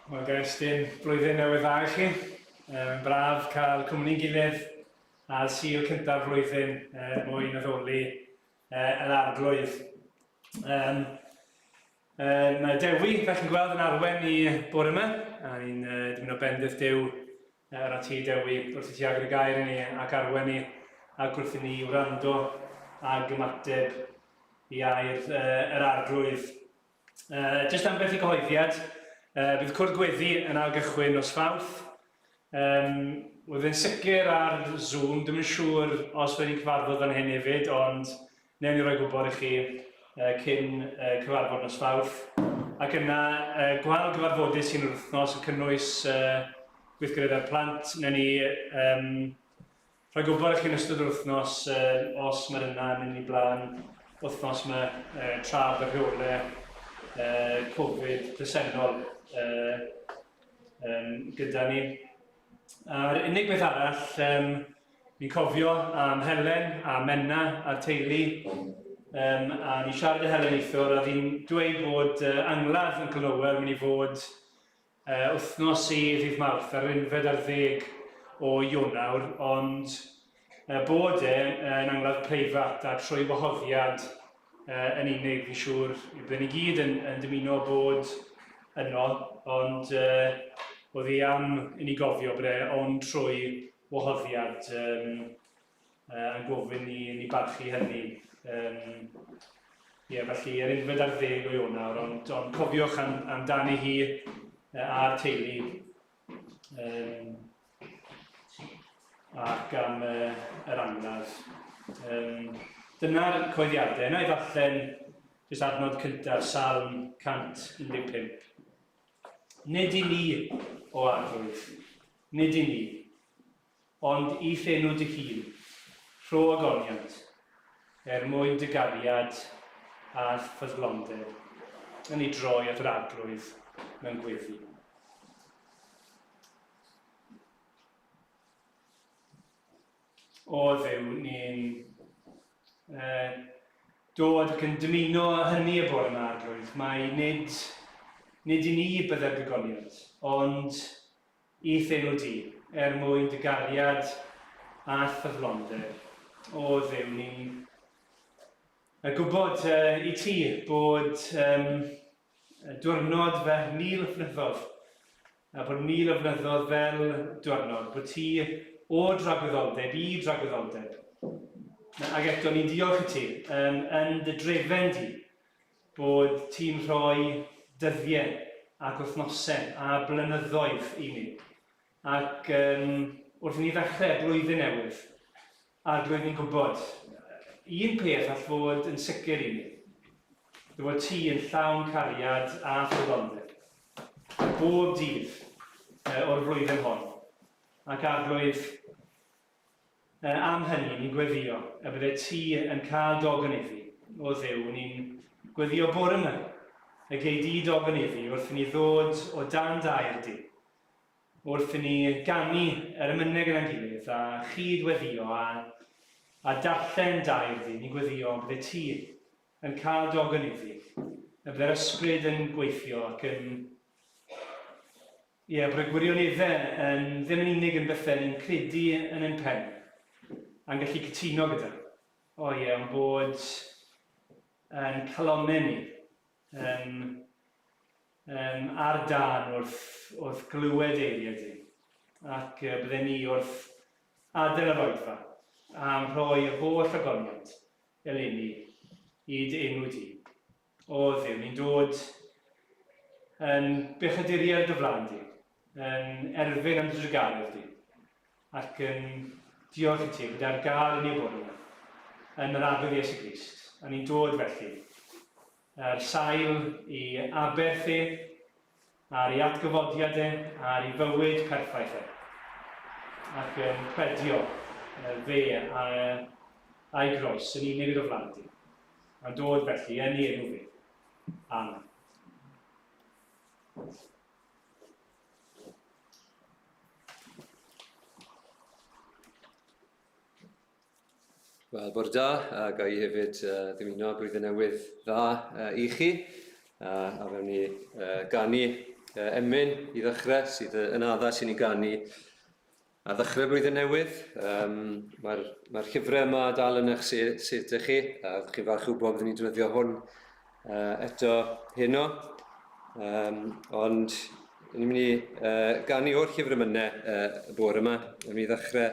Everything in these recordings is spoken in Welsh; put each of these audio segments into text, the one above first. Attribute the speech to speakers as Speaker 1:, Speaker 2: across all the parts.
Speaker 1: Wel, Gerstyn, blwyddyn newydd dda i chi. Braf cael cwmni'n gilydd ar Sul cyntaf flwyddyn mwyn addoli yr arglwydd. Mae Dewi, fel chi'n gweld, yn arwen i bore yma, a ni'n dymuno bendith Duw ar ti Dewi wrth i ti agor y gair i ni ac arwen ni ac wrth i ni wrando ag ymateb i air yr arglwydd. Jyst am beth i gyhoeddiad, bydd cwrdd gweddi yn awgychwyn os Fawrth. Wydd yn sicr ar Zoom, ddim yn siŵr os wedi cyfarfod fan hyn hefyd, ond newn ni roi gwybod i chi cyn cyfarfod nos Fawrth. Ac yna, gwael gyfarfodydd sy'n yr wythnos yn cynnwys gweithgareddau'r plant. Newn ni rhoi gwybod i chi yn ystod yr wythnos os mae yna yn mynd i blaen wythnos yma traf y rheolau Covid presennol gyda ni. A'r unig beth arall, ni'n cofio am Helen a Menna a'r teulu, a ni'n siarad y Helen eithor, a fi'n dweud bod angladd yn Clynowel mynd i fod wythnos i ddydd Mawrth ar 11 o Ionawr, ond bod yn angladd preifat a trwy wahoddiad yn unig, fi'n siŵr, byddwn ni gyd yn dymuno bod yno, ond oedd hi am i ni gofio bod ond trwy wahoddiad yn gofyn i barchu hynny. Felly, yr 11 o Ionawr, ond cofiwch amdani hi a'r teulu ac am yr angladd. Dyna'r coeddiadau. Yna i ddarllen jyst adnod cyntaf, Salm 115. Nid i ni o arglwydd, nid i ni, ond i thenw dy hun, rho agoniant, mwyn dy gariad a ffyddlondeb, yn ei droi at yr arglwydd mewn gweddi. O Dduw, ni'n dod ac yn dymuno hynny y bore yma arglwydd. Mae nid i ni byddai'r gygoniad, ond i thenw di, mwyn dy gariad a ffyddlondeb. O Dduw, ni'n gwybod i ti bod diwrnod fel 1000 flynyddoedd, a bod 1000 o flynyddoedd fel diwrnod, bod ti o dragwyddoldeb i dragwyddoldeb. Ac eto, ni'n diolch i ti yn dy drefen di bod ti'n rhoi dyddiau ac wythnosau a blynyddoedd i ni. Ac wrth i ni ddechrau blwyddyn newydd, arglwydd ni'n gwybod, un peth all fod yn sicr i ni, bod ti yn llawn cariad a ffyddlondeb bob dydd o'r flwyddyn hon. Ac arglwydd, am hynny, ni'n gweddio y bydde ti yn cael dogynefu o Dduw. Ni'n gweddio bore yma y gei di dogynefu wrth i ni ddod o dan dair di, wrth i ni ganu yr ymyneg yna'n gilydd a chydweddio a darllen dair di. Ni'n gweddio bydde ti yn cael dogynefu, y bydde'r ysbryd yn gweithio ac yn bod y gwirioneddau ddim yn unig yn bethau ni'n credu yn ein pen, a'n gallu cytuno gyda. Ond bod yn calonau ni ar dan wrth glywed eiriau di. Ac bydden ni wrth adael yr Oedfa am rhoi y holl agoniad eleni i dy enw di. O Dduw, ni'n dod yn bechaduriad dy flaen di, yn erfyn am dy dragarydd di, ac yn diolch i ti bod ar gael yn ei bore yma, yn yr arglwydd Iesu Grist. A ni'n dod felly ar sail i aberth e, ar ei atgyfodiadau, ar ei fywyd perffaith e. Ac yn credio fe a'i groes yn unig gyda flaen di. A'n dod felly yn ei enw fe. Amen.
Speaker 2: Wel, bore da, a ga i hefyd dymuno blwyddyn newydd dda i chi, a fewn ni ganu emyn i ddechrau sydd yn addas i ni ganu a ddechrau blwyddyn newydd. Mae'r llyfrau yma dal yn eich set chi, a ydych chi'n falch wybod byddwn ni'n defnyddio hwn eto heno. Ond ni'n mynd i ganu o'r llyfr ymynau y bore yma. Ni'n mynd i ddechrau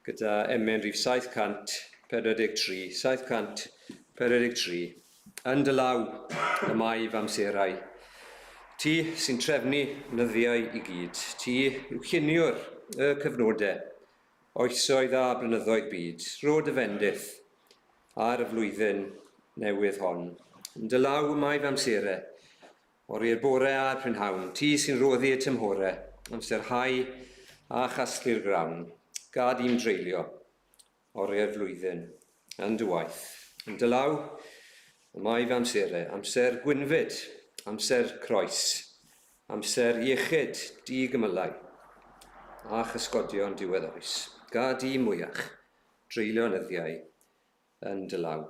Speaker 2: gyda emyn rhif 743. 743. Yn dy law y maif amserau. Ti sy'n trefnu nyddiau i gyd. Ti yw lluniwr y cyfnodau. Oesoedd a blynyddoedd byd. Rod y fendith ar y flwyddyn newydd hon. Yn dy law y maif amserau. Ori'r bore a'r prynhawn. Ti sy'n roddi y tymhorau. Amser hau a chasglu'r grawn. Gad i'n dreulio. Ori'r flwyddyn. Yn dy waith. Yn dy law y maif amserau. Amser gwynfyd. Amser croes, amser iechyd, di-gymylau, a chysgodion diwedd oes. Gad i mwyach, dreulio nyddiau yn dy law.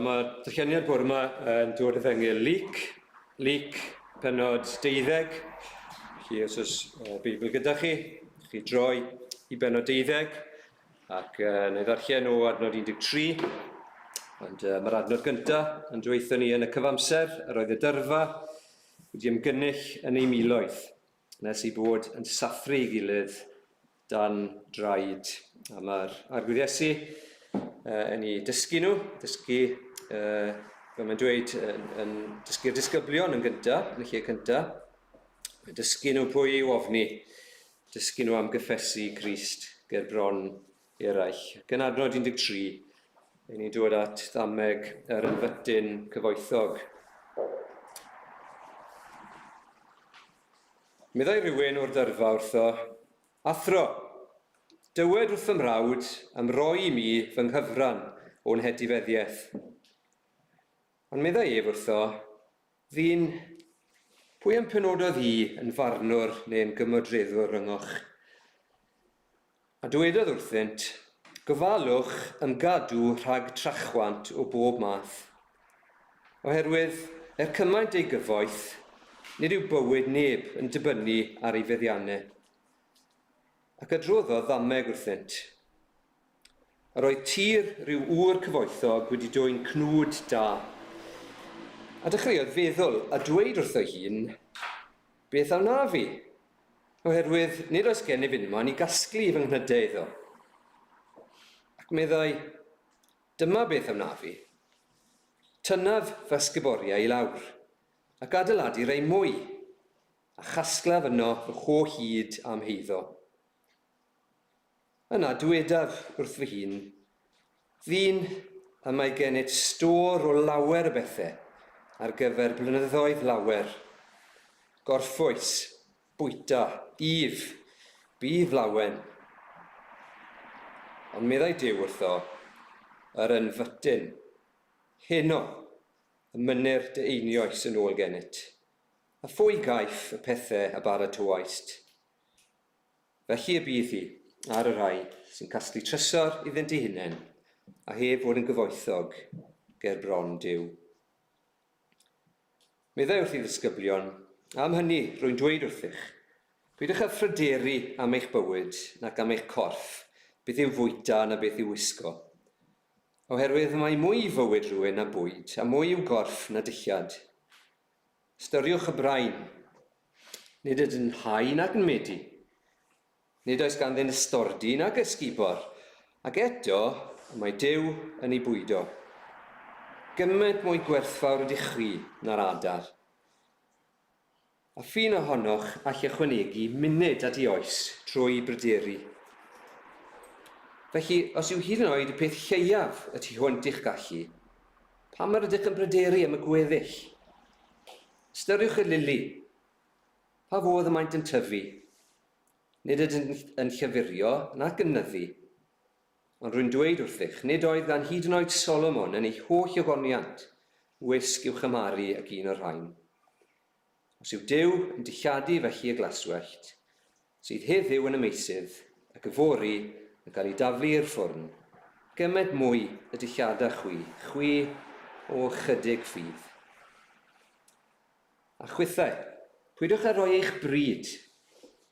Speaker 2: Mae darlleniad bore yma yn dod efengyl Luc, penod 12. Felly, os oes Beibl gyda chi, chi droi i benod 12, ac neu ddarllen o adnod 13. Ond mae'r adnod gyntaf yn dweithio ni yn y cyfamser, yr oedd y dyrfa wedi ymgynnull yn ei miloedd, nes i bod yn sathru ei gilydd dan draed. A mae'r arglwyddesu yn ei dysgu nhw, fel mae'n dweud, yn dysgu'r disgyblion yn gyntaf, yn y lle cyntaf. Mae'n dysgu nhw pwy i'w ofni, dysgu nhw am gyffesu Crist ger bron eraill. Gan adnod 13, ein ni'n dod at ddameg yr ynfytyn cyfoethog. Meddai rhywun o'r dyrfa wrtho, athro, dywed wrth fy mrawd am roi i mi fy nghyfran o'n hetifeddiaeth. Ond meddai ef wrtho, ddyn, pwy am penododd hi yn farnwr neu'n gymodreddwr ryngoch? A dwedodd wrthynt, gofalwch am gadw rhag trachwant o bob math. Oherwydd, cymaint ei gyfoeth, nid yw bywyd neb yn dibynnu ar ei feddiannau. Ac adroddodd ddameg wrthynt. Yr oedd tir rhyw ŵr cyfoethog wedi dwy'n cnwd da. A dechreuodd feddwl a dweud wrtho hun, beth am na fi? Oherwydd nid oes gennyf unman i gasglu fy nghnydau iddo. Ac meddai, dyma beth am na fi. Tynnaf fy sgyboriau i lawr, ac adeiladu rei mwy, a chasglaf yno fy holl hyd am heiddo. Yna dywedaf wrth fy hun, ddyn a mae gennyt stor o lawer y bethau ar gyfer blynyddoedd lawer. Gorffwys, bwyta, if, bydd lawen. Ond meddai Duw wrtho, yr ynfytyn, heno, y mynner dy einioes yn ôl gennyt, a phwy gaiff y pethau a baratoaist. Felly y bydd hi ar y rhai sy'n casglu trysor iddynt ei hunain, a heb fod yn gyfoethog ger bron Duw. Meddai wrth i ddisgyblion, am hynny rwy'n dweud wrthych, pidwch â phryderu am eich bywyd nac am eich corff, beth yw fwyta na beth yw wisgo. Oherwydd mae mwy i fywyd rhywun na bwyd, a mwy i'w gorff na dillad. Styriwch y brain, nid ydyn hau nac yn medu. Nid oes ganddyn ystordi nac ysgubor, ac eto mae Duw yn ei bwydo. Gymaint mwy gwerthfawr ydych chi na'r adar. A ffyn ohonoch all ychwanegu munud at ei oes trwy bryderu. Felly, os yw hyd yn oed y peth lleiaf y tu hwnt i'ch gallu, pam yr ydych yn bryderu am y gweddill? Styriwch y lili. Pa fodd y maent yn tyfu? Nid ydyn yn llyfurio nac yn nyddu. Ond rwy'n dweud wrthych, nid oedd gan hyd yn oed Solomon yn ei holl ogoniant wisg i'w chymaru ag un o'r rhain. Os yw Duw yn dilladu felly y glaswellt, sydd heddiw yn y meysydd ac y fori yn cael ei daflu i'r ffwrn, gymaint mwy y dillada chwi o chydig ffydd. A chwythau, pwydwch a roi eich bryd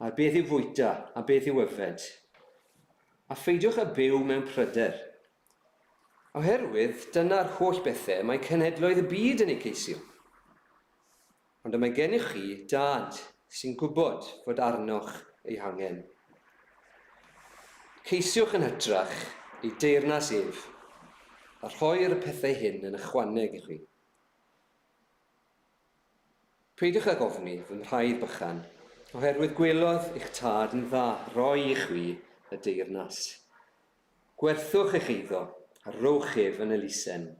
Speaker 2: ar beth yw fwyta a beth yw yfed, a pheidiwch a byw mewn pryder. Oherwydd, dyna'r holl bethau mae cenhedloedd y byd yn eu ceisio. Ond y mae gennych chi dad sy'n gwybod fod arnoch ei hangen. Ceisiwch yn hytrach ei deyrnas ef, a rhoi'r pethau hyn yn ychwaneg i chi. Peidiwch ag ofni fy mhraidd bychan, oherwydd gwelodd eich tad yn dda roi i chwi y deyrnas. Gwerthwch eich eiddo a rowch ef yn elusen.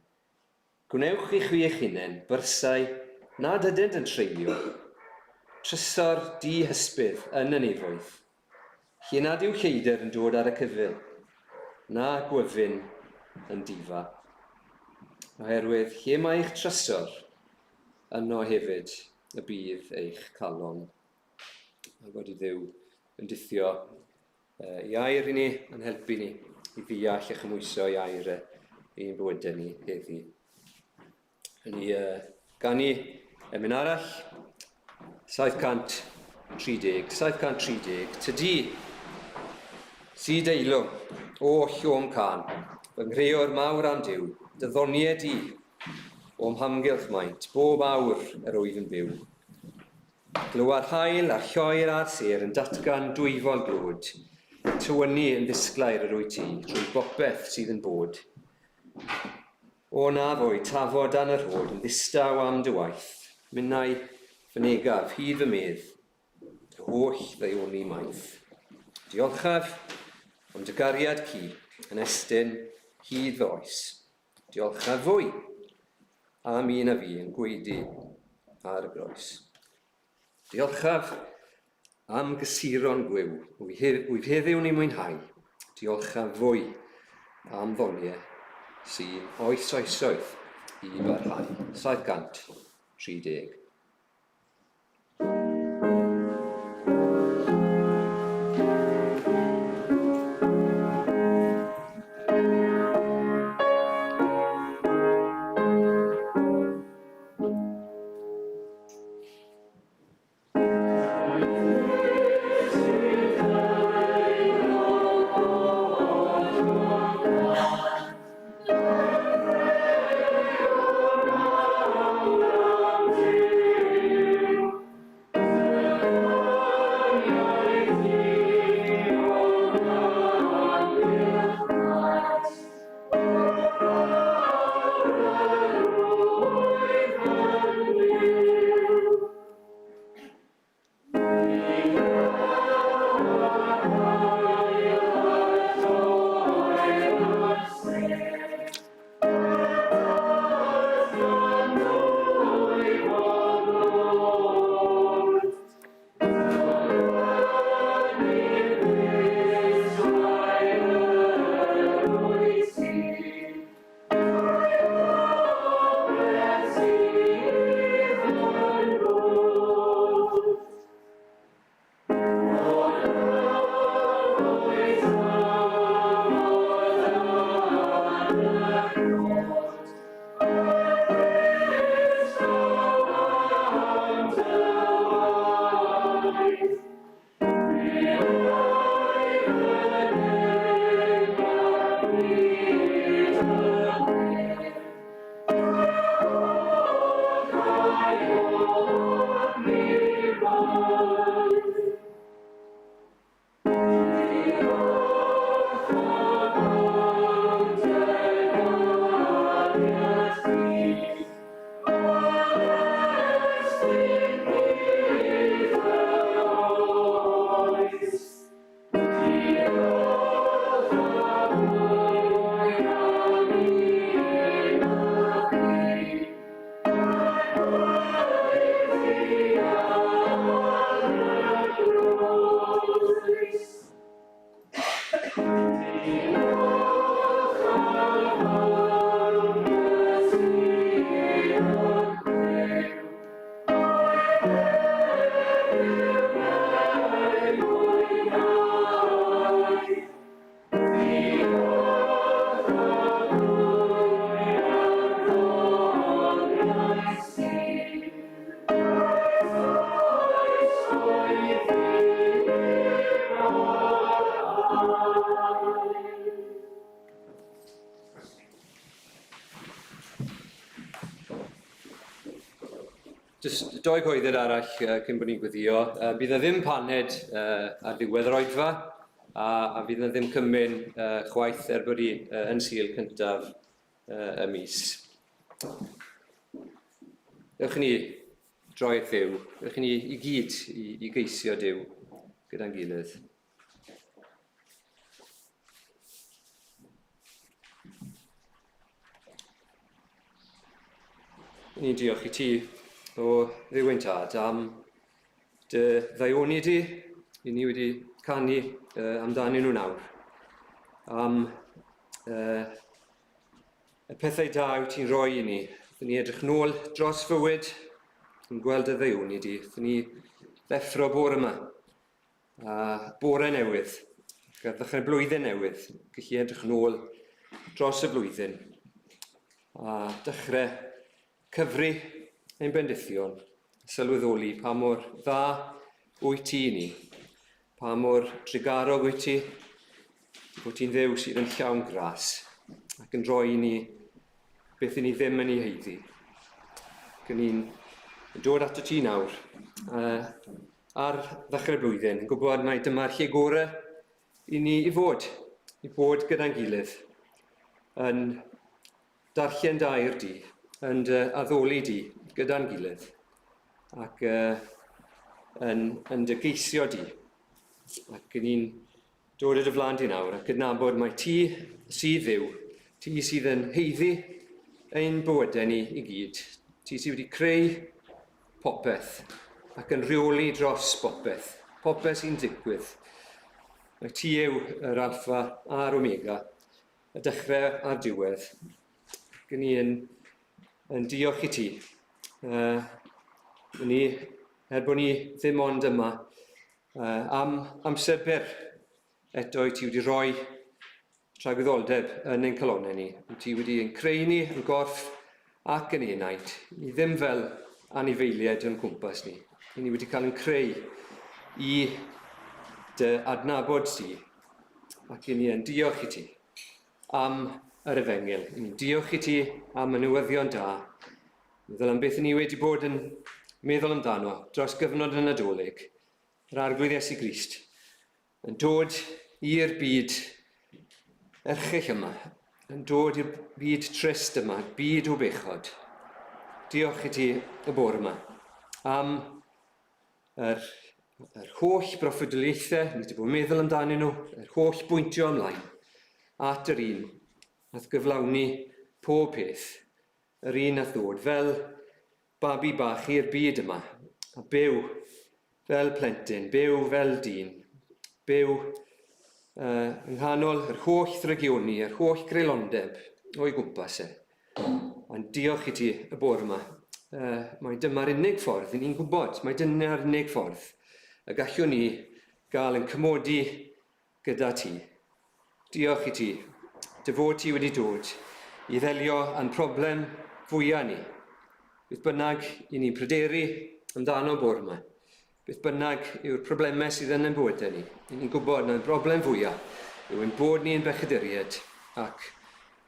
Speaker 2: Gwnewch i chwi eich hunain byrsau nad ydynt yn treulio, trysor di-hysbydd yn y nefoedd. Lle nad yw lleidr yn dod ar y cyfyl, na gwyfyn yn difa. Oherwydd lle mae eich trysor, yno hefyd y bydd eich calon. A bod i Dduw yn dithio i air i ni, yn helpu ni i ddeall a chymwyso i air i'n bywydau ni heddi. Hynny gan ni emyn arall, 730, tydi sydd eilwm o llom can, fy nghreuwr mawr am Duw, dyddoniau di o'm hamgylch maint, bob awr yr wyf yn byw. Glywar hael a'r lloer a'r ser yn datgan dwyfol glwd, tywynu yn ddisglair yr wyt ti, trwy bopeth sydd yn bod. O na fwy tafod dan yr hod yn ddistaw am dy waith, minnau fy negaf hyd fy medd, dy holl ddeioni maith. Diolchaf ond y gariad ci yn estyn hyd fy oes. Diolchaf fwy am un a fi yn gweidi ar y groes. Diolchaf am gysuron gwyw, wyf heddiw ni mwynhau. Diolchaf fwy am ddoniau sy'n oesoesoedd i barhau. 730. Jyst doi coedyd arall cyn bod ni'n gweddio. Bydd ddim paned ar ddiwedd yr Oedfa, a fydd ddim cymyn chwaith bod ni yn Sul cyntaf y mis. Ewch ni droi at Dduw. Ewch ni i gyd i geisio Duw gyda'n gilydd. Ni'n diolch i ti o Dduw ein Tad am dy ddaioni di, i ni wedi canu amdanyn nhw nawr. Am y pethau da wyt ti'n rhoi i ni. Fydden ni edrych nôl dros fywyd, yn gweld y ddaioni di. Fydden ni ddeffro bore yma, a bore newydd, a ddechrau blwyddyn newydd, gallu edrych nôl dros y blwyddyn, a dechrau cyfri ein bendithion, sylweddoli pa mor dda wyt ti i ni, pa mor trigarog wyt ti, bod ti'n Dduw sydd yn llawn gras, ac yn rhoi i ni beth i ni ddim yn ei heiddi. Ac yn ni'n dod ato ti nawr ar ddechrau'r blwyddyn, yn gwybod mai dyma'r lle gorau i ni i bod gyda'n gilydd, yn darllen dair di, yn addoli di gyda'n gilydd, ac yn dy geisio di. Ac yn ni'n dod y dy flaen di nawr, ac adnabod mai ti sydd Dduw, ti sydd yn heiddi ein bywydau ni i gyd. Ti sydd wedi creu popeth ac yn rheoli dros popeth sy'n digwydd. Mae ti yw yr alffa a'r omega, y dechrau a'r diwedd. Ac ni yn diolch i ti. Bod ni ddim ond yma am amser byr eto i ti wedi rhoi tragwyddoldeb yn ein calonnau ni. Ti wedi ein creu ni yn gorff ac yn enaid. Ni ddim fel anifeiliaid yn cwmpas ni. Ni wedi cael yn creu i dy adnabod ti. Ac ni yn diolch i ti am yr efengil. Ni'n diolch i ti am y newyddion da. Meddwl am beth ni wedi bod yn meddwl amdano dros gyfnod y Nadolig, yr arglwydd Iesu Grist, yn dod i'r byd erchyll yma, yn dod i'r byd trist yma, byd o bechod. Diolch i ti y bore yma am yr holl broffwydoliaethau ni wedi bod yn meddwl amdanyn nhw, yr holl bwyntio ymlaen at yr un nath gyflawni pob peth, yr un nath ddod fel babi bach i'r byd yma, a byw fel plentyn, byw fel dyn, byw yng nghanol yr holl ddrygioni, yr holl greulondeb o'i gwmpas e. Ond diolch i ti y bore yma. Mae dyma'r unig ffordd, ni'n gwybod, mae dyna'r unig ffordd y gallwn ni gael yn cymodi gyda ti. Diolch i ti, dy fod ti wedi dod i ddelio â'n problem fwyaf ni. Beth bynnag i ni'n pryderu amdano bore yma. Beth bynnag yw'r problemau sydd yn ein bywydau ni. Ni'n gwybod na'r broblem fwyaf yw ein bod ni'n bechaduriad ac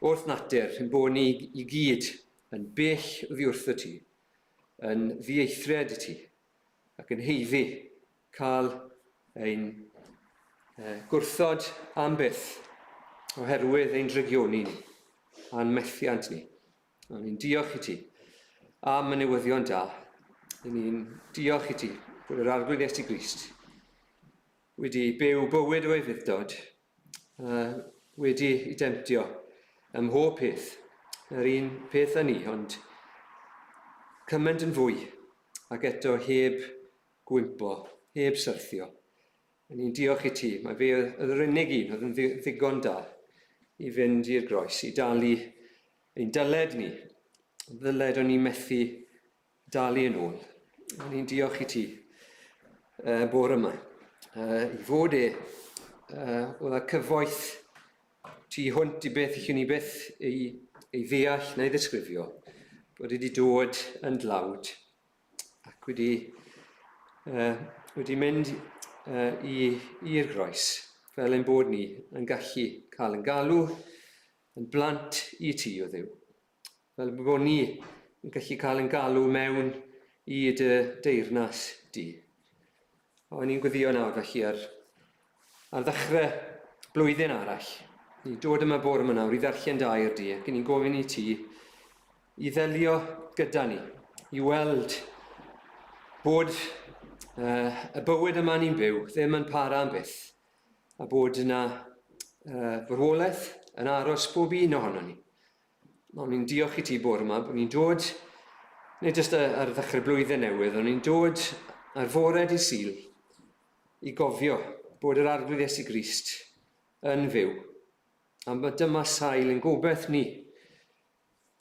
Speaker 2: wrth natur ein bod ni i gyd yn bell oddi wrtho ti, yn ddieithriad i ti, ac yn heiddi cael ein gwrthod am byth oherwydd ein drygioni ni a'n methiant ni. Ni'n diolch i ti am y newyddion da. Ni'n diolch i ti bod yr arglwydd Iesu Grist wedi byw bywyd o eifuddod, wedi ei demtio ym mhob peth, yr un peth â ni, ond cymaint yn fwy, ac eto heb gwympo, heb syrthio. Ni'n diolch i ti, mae fe oedd yr unig un oedd yn ddigon da i fynd i'r groes, i dalu ein dyled ni, ddyled o'n ni methu dalu yn ôl. Ni'n diolch i ti bore yma, i fod oedd y cyfoeth ti hwnt i beth allwn ni byth ei ddeall neu ddisgrifio, bod wedi dod yn dlawd ac wedi mynd i'r groes, fel ein bod ni yn gallu cael yn galw yn blant i ti o Dduw. Fel bod ni yn gallu cael yn galw mewn i dy deyrnas di. O'n i'n gweddio nawr felly ar ddechrau blwyddyn arall. Ni'n dod yma bore yma nawr i ddarllen dair di ac ni'n gofyn i ti i ddelio gyda ni, i weld bod y bywyd yma ni'n byw ddim yn para am byth, a bod yna farwolaeth yn aros bob un ohono ni. Ond ni'n diolch i ti bore yma bod ni'n dod, nid jyst ar ddechrau blwyddyn newydd, ond ni'n dod ar fore dydd Sul i gofio bod yr arglwydd Iesu Grist yn fyw. A mae dyma sail yn gobeith ni,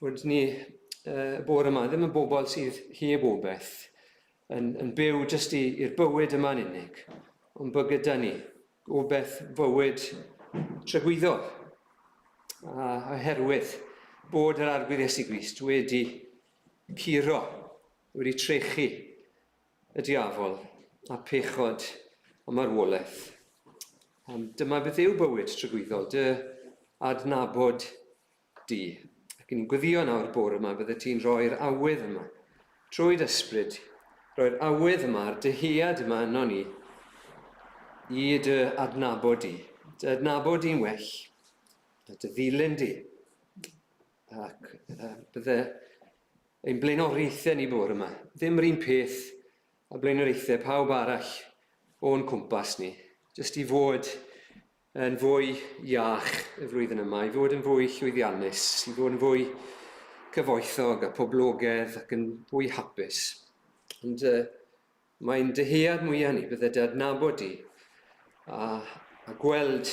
Speaker 2: bod ni bore yma ddim yn bobl sydd heb obaith, yn byw jyst i'r bywyd yma'n unig, ond bod gyda ni gobeith fywyd trygwyddol. A oherwydd bod yr arglwydd Iesu Grist wedi curo, wedi trechu y diafol a pechod a marwolaeth. Dyma beth yw bywyd trygwyddol, dy adnabod di. Ac ni'n gweddio nawr bore yma bydde ti'n rhoi'r awydd yma trwy'r ysbryd, rhoi'r awydd yma a'r dyhead yma yno ni i dy adnabod di. Dy adnabod di'n well, a dy ddilyn di. Ac bydde ein blaenoriaethau ni bore yma ddim yr un peth a blaenoriaethau pawb arall o'n cwmpas ni, jyst i fod yn fwy iach y flwyddyn yma, i fod yn fwy llwyddiannus, i fod yn fwy cyfoethog a poblogaidd ac yn fwy hapus. Ond mae'n dyhead mwyaf ni bydde dy adnabod di a gweld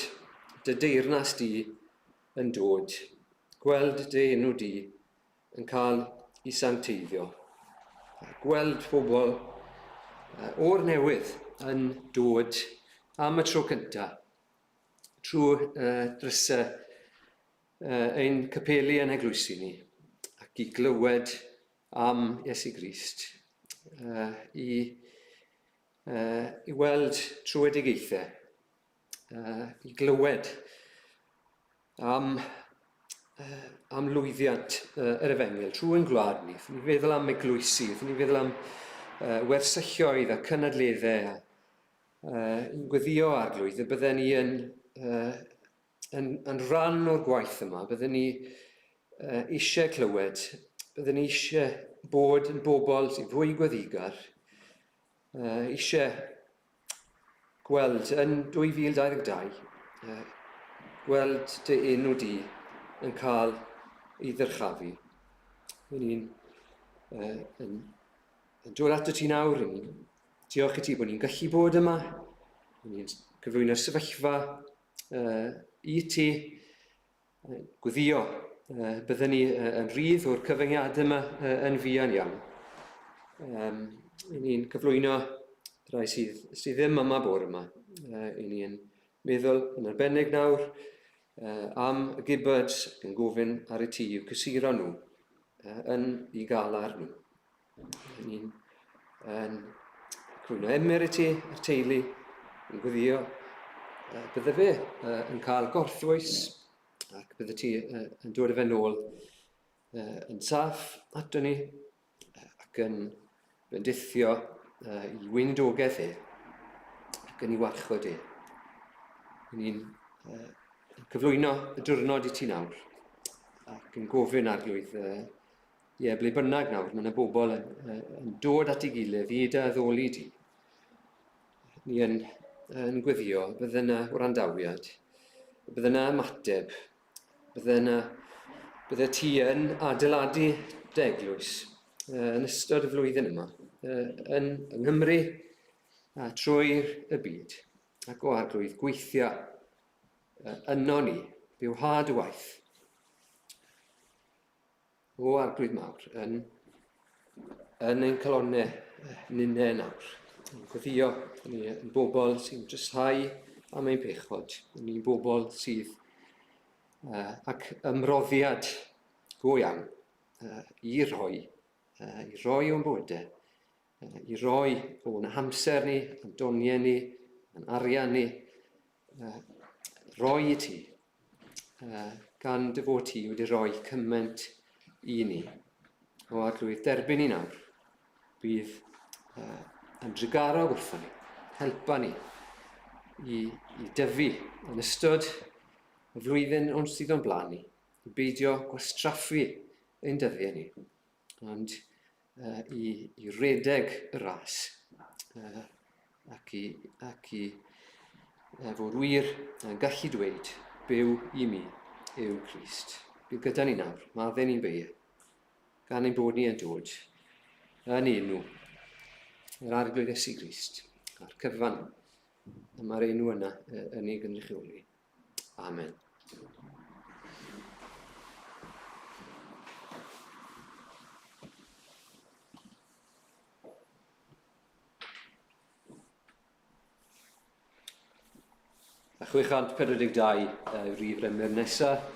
Speaker 2: dy deyrnas di yn dod, gweld dy enw di yn cael ei sancteiddio, a gweld pobl o'r newydd yn dod am y tro cyntaf, trwy drysau ein capeli yn eglwysi ni, ac i glywed am Iesu Grist, i weld trwydigaethau, i glywed am lwyddiant yr Efengyl trwy ein gwlad ni. Ni'n feddwl am eglwysi, ni'n feddwl am wersyllioedd a cynadleddau, yn gweddio arglwydd, a bydden ni yn rhan o'r gwaith yma, bydden ni eisiau clywed, bydden ni eisiau bod yn bobl sy'n fwy gweddigar, eisiau gweld yn 2022, gweld dy enw di yn cael ei ddyrchafu. Ni'n dod ato ti nawr, diolch i ti bod ni'n gallu bod yma, ni'n cyflwyno'r sefyllfa i ti, gweddio bydden ni yn rhydd o'r cyfyngiadau yma yn fuan iawn. Ni'n cyflwyno rai sydd ddim yma bore yma. Ni'n meddwl yn arbennig nawr am y gibbard yn gofyn ar y ti i'w cysuro nhw yn ei galar nhw. Ni'n cyflwyno emer i ti, yr teulu, yn gweddio bydde fe yn cael gorffwys ac bydde ti yn dod â fe nôl yn saff ato ni ac yn bendithio i weinidogaeth ac yn ei warchod Ni'n cyflwyno y diwrnod i ti nawr ac yn gofyn arglwydd ble bynnag nawr, mae yna bobl yn dod at ei gilydd i dy addoli di. Ni yn gweddio, bydde yna wrandawiad, bydde yna ymateb, bydde ti yn adeiladu dy eglwys yn ystod y flwyddyn yma, yng Nghymru a trwy'r y byd, ac o arglwydd gweithio yno ni, bywhad y waith. O arglwydd mawr, yn ein calonnau ninnau nawr. Ni'n gweddio, ni'n bobl sy'n drysau am ein pechod. Ni'n bobl sydd ac ymroddiad go iawn i roi o'n bywydau, i roi o'n hamser ni, yn doniau ni, yn arian ni, roi i ti, gan dy fod ti wedi rhoi cymaint i ni. O arglwydd, derbyn ni nawr, bydd yn drigarog wrthon ni, helpa ni i dyfu yn ystod y flwyddyn o'n sydd o'n blaen ni, i beidio gwastraffu ein dyddiau ni, ond i redeg y ras ac i fod wir yn gallu dweud byw i mi yw Crist. Bydd gyda ni nawr, madden ni'n beir, gan ein bod ni yn dod yn enw yr arglwydd Iesu Grist a'r cyfan a mae'r enw yna yn ei gynrychioli. Amen. A 642 yw'r rhif remer nesaf.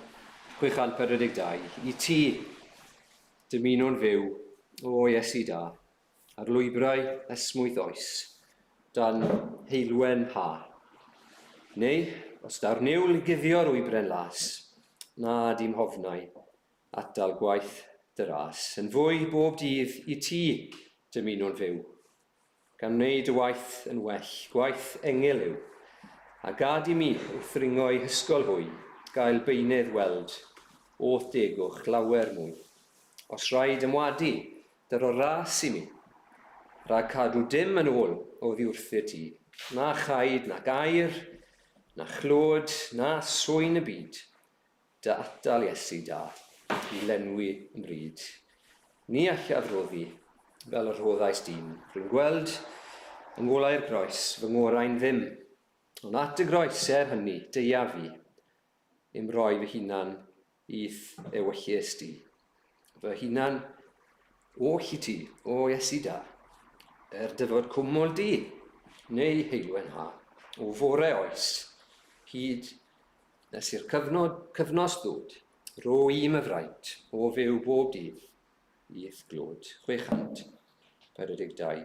Speaker 2: 642. I ti, dymuno'n fyw, o Iesu da, ar lwybrau esmwyth oes, dan heilwen ha. Neu, os daw'r niwl guddio'r wybren las, na dim hofnau, atal gwaith dy ras, yn fwy bob dydd i ti dymuno'n fyw, gan wneud y waith yn well, gwaith engel yw, a gad i mi wrth ringoi hysgol hwy, gael beunydd weld, o'th degwch lawer mwy. Os rhaid ymwadu, dyr o ras i mi, rhag cadw dim yn ôl o ddiwrthio ti, na chaid, na gair, na chlod, na swyn y byd, dy atal Iesu da, i lenwi yn ryd. Ni allaf roddi, fel y rhoddais dyn, rwy'n gweld yng ngolau'r groes, fy ngorau'n ddim, ond at y groes hynny, deia fi, im roi fy hunan i'th ewyllus di. Fy hunan o chi ti, o Iesu da, dyfod cwmol di, neu heilwen ha, o fore oes, hyd nes i'r cyfnos ddod, ro i myfraint, o fyw bob dydd, i'th glod. 642.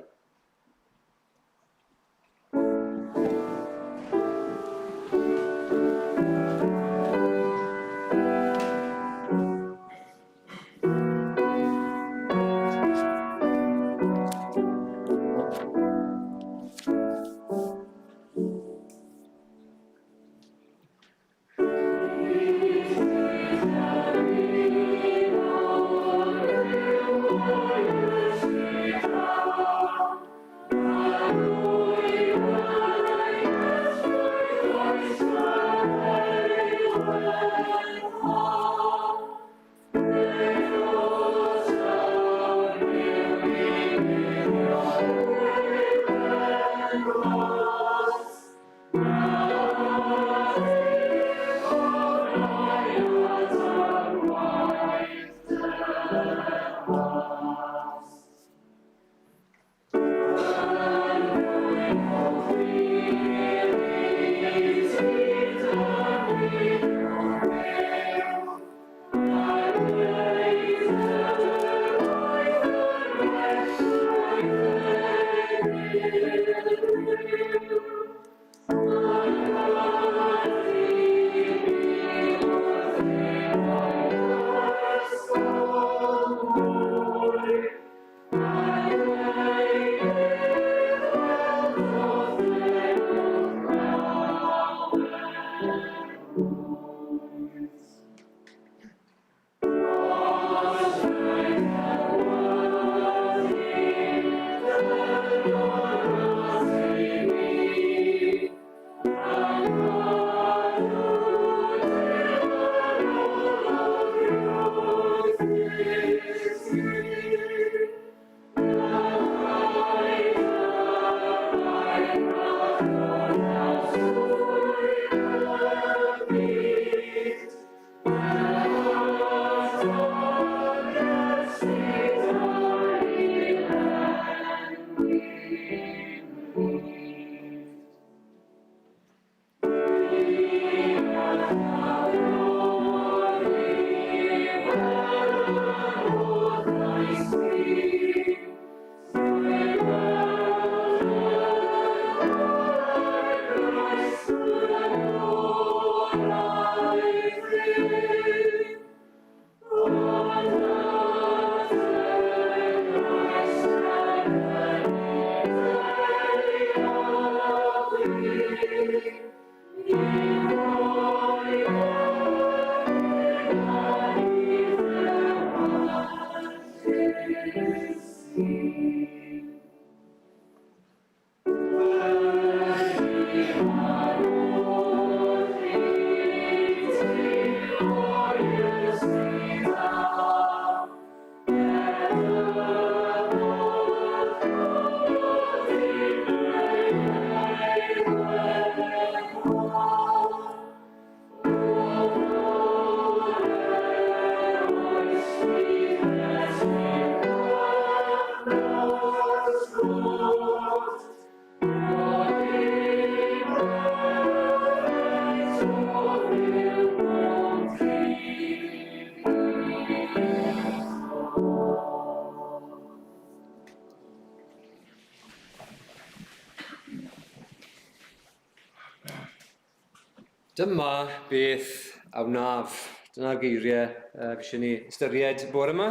Speaker 2: Dyma beth a wnaf. Dyna'r geiriau fi eisiau ni ystyried bore yma.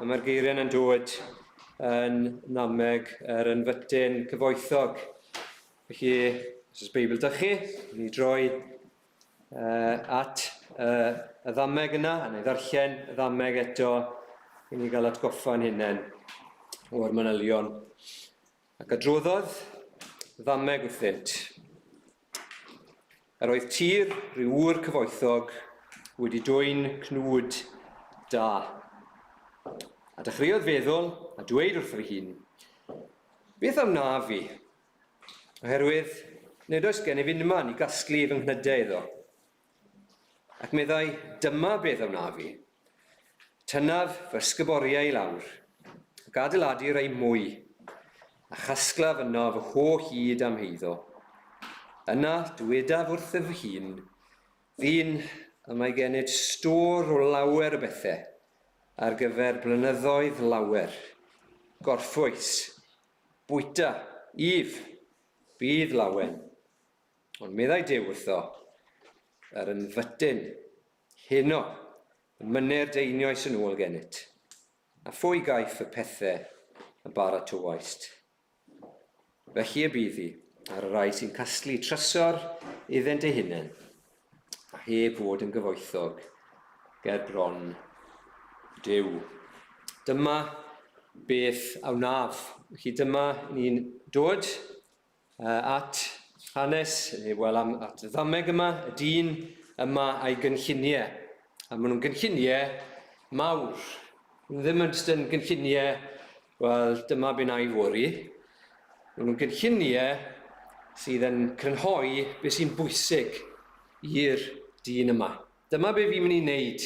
Speaker 2: A mae'r geiriau'n yn dod yn nameg yr ynfytyn cyfoethog. Felly, os ys Beibl dych chi, ni droi at y ddameg yna, a na i ddarllen y ddameg eto i ni gael atgoffa'n hunain o'r manylion. Ac adroddodd ddameg wrthynt. Yr oedd tir rhyw ŵr cyfoethog wedi dwyn cnwd da. A dechreuodd feddwl a dweud wrth fy hun, beth am na fi? Oherwydd, nid oes gen I fynd yma i gasglu fy nghnydau iddo. Ac meddai, dyma beth am na fi. Tynaf fy sgyboriau I lawr, ac adeiladu rai mwy, a chasglaf yno fy holl hyd am heiddo. Yna dywedaf wrth fy hun, ddyn y mae gennyt stor o lawer y bethau, ar gyfer blynyddoedd lawer. Gorffwys, bwyta, if, bydd lawen. Ond meddai Duw wrtho, yr ynfytyn, heno, y mynner deinioes yn ôl gennyt, a phwy gaiff y pethau y baratowaist. Felly y bydd hi ar y rai sy'n casglu trysor iddynt eu hunain, a heb fod yn gyfoethog ger bron Duw. Dyma beth a wnaf. Felly dyma ni'n dod at hanes, at y ddameg yma, y dyn yma a'i gynlluniau. A maen nhw'n gynlluniau mawr. Maen nhw ddim yn jyst yn gynlluniau, wel, dyma be na I fori. Maen nhw'n gynlluniau sydd yn crynhoi beth sy'n bwysig i'r dyn yma. Dyma be fi'n mynd I wneud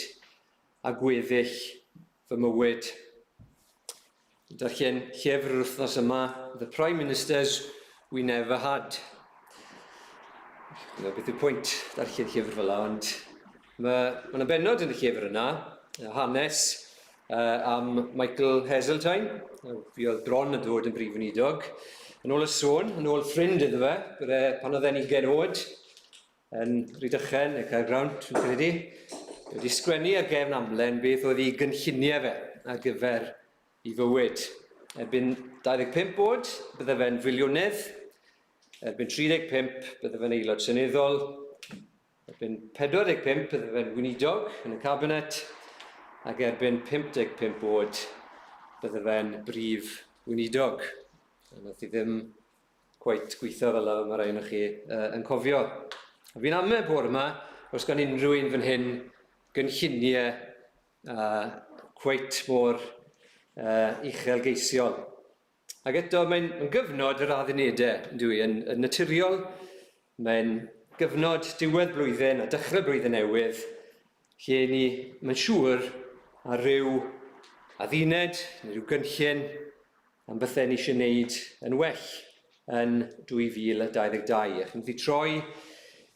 Speaker 2: a gweddill fy mywyd. Darllen llyfr yr wythnos yma, The Prime Ministers We Never Had. Beth yw'r pwynt darllen llyfr fel yna, ond mae'n benod yn y llyfr yna, hanes am Michael Heseltine. Fi oedd bron yn dod yn brif weinidog. Yn ôl y sôn, yn ôl ffrind iddo fe, pan oedd e'n 20 oed, yn Rhydychen, neu Caergrawnt, dwi'n credu, wedi sgwennu ar gefn amlen beth oedd ei gynlluniau fe ar gyfer I fywyd. Erbyn 25 oed, bydde fe'n filiwnydd. Erbyn 35, bydde fe'n aelod seneddol. Erbyn 45, bydde fe'n weinidog yn y cabinet. Ac erbyn 55 oed, bydde fe'n brif weinidog. Nath I ddim cweit gweithio fel yna, mae rai o'ch chi yn cofio. Fi'n ame bore yma, os gan unrhyw un fan hyn gynlluniau cweit mor uchelgeisiol. Ac eto, mae'n gyfnod yr addunedau, yn naturiol. Mae'n gyfnod diwedd blwyddyn a dechrau blwyddyn newydd, lle mae'n siŵr ar ryw adduned neu ryw gynllun am bethau ni eisiau gwneud yn well yn 2022. Ac yn ddi troi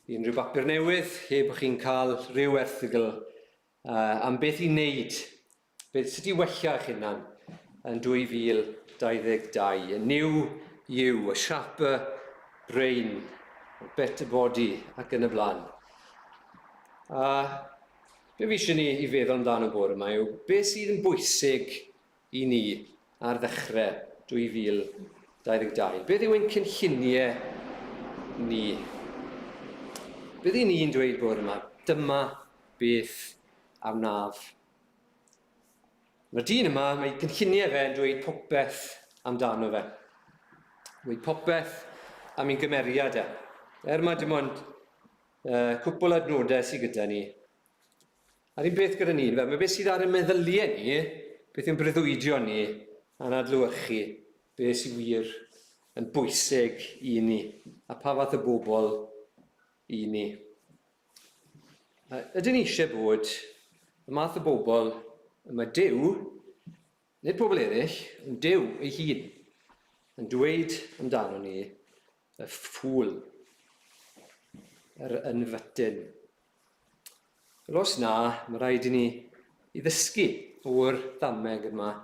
Speaker 2: I unrhyw bapur newydd, heb o'ch chi'n cael ryw erthygl am beth I wneud, sut I wella eich hunan yn 2022. A new you, a sharper brain, a better body, ac yn y blaen. A be fi eisiau ni I feddwl amdano bore yma yw beth sydd yn bwysig I ni ar ddechrau 2022. Beth yw ein cynlluniau ni? Beth I ni'n dweud bore yma? Dyma beth a wnaf. Mae'r dyn yma, mae cynlluniau fe yn dweud popeth amdano fe. Dweud popeth am ein gymeriad e. Mae dim ond cwpl o adnodau sydd gyda ni. A'r un beth gyda ni, mae beth sydd ar y meddyliau ni, beth yw'n breuddwydio ni, a'n adlewyrchu beth sydd wir yn bwysig I ni, a pa fath o bobl I ni. Ydyn ni eisiau bod y math o bobl mae Duw, nid pobl eraill, ond Duw ei hun, yn dweud amdano ni y ffŵl, yr ynfytyn. Wel os na, mae rhaid I ni I ddysgu o'r ddameg yma,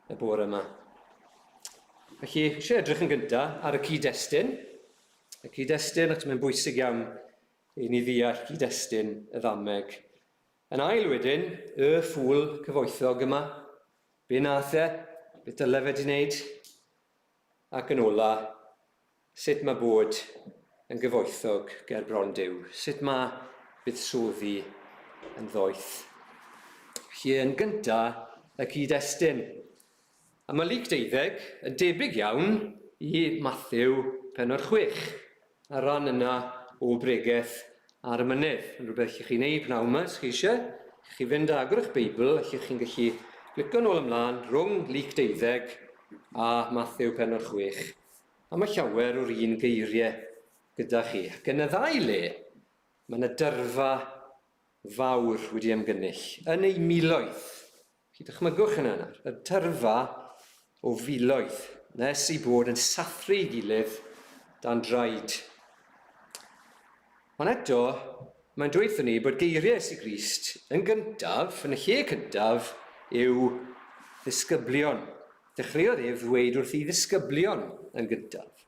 Speaker 2: y bore yma. Felly, eisiau edrych yn gyntaf ar y cyd-destun. Y cyd-destun, achos mae'n bwysig iawn i ni ddeall cyd-destun y ddameg. Yn ail wedyn, y ffwl cyfoethog yma, be nath e, be dyle fe di wneud, ac yn ola, sut mae bod yn gyfoethog ger bron Duw, sut mae buddsoddi yn ddoeth. Felly yn gyntaf, y cyd-destun. A mae Luc 12 yn debyg iawn i Mathew penod 6, a ran yna o bregaeth ar y mynydd. Yn rhywbeth chi'n gwneud pnawn yma, os chi eisiau. Chi fynd agor eich Beibl, a chi'n gallu glicio nôl ymlaen rhwng Luc 12 a Mathew penod 6. A mae llawer o'r un geiriau gyda chi. Ac yn y ddau le, mae yna dyrfa fawr wedi ymgynnull. Yn ei miloedd. Chi dychmygwch yn yna, y dyrfa o filoedd, nes i bod yn sathru i gilydd dan draed. Ond eto, mae'n dweud wrthyn ni bod geiriau Iesu Grist yn gyntaf, yn y lle cyntaf, yw ddisgyblion. Dechreuodd ef ddweud wrth i ddisgyblion yn gyntaf.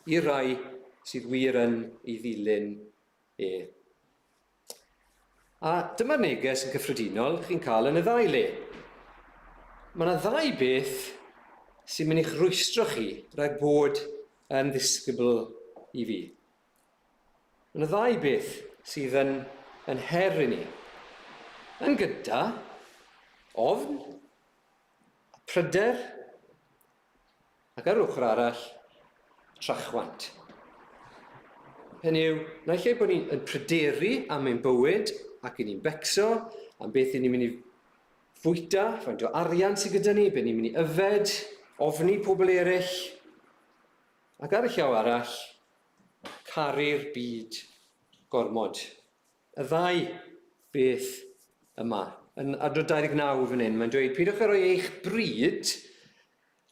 Speaker 2: I rai sydd wir yn ei ddilyn e. A dyma'r neges yn cyffredinol chi'n cael yn y ddau le. Mae yna ddau beth sy'n mynd i'ch rwystro chi rhag bod yn ddisgybl i fi. Mae yna ddau beth sydd yn her i ni. Yn gyntaf, ofn, pryder, ac ar ochr arall, trachwant. Hynny yw, naill ai bod ni'n pryderu am ein bywyd ac i ni'n becso, am beth i ni'n mynd i fwyta, faint o arian sydd gyda ni, be ni'n mynd i yfed, ofni pobl eraill, ac ar y llaw arall, caru'r byd gormod. Y ddau beth yma. Yn adnod 29 fan hyn, mae'n dweud, pidwch ar roi eich bryd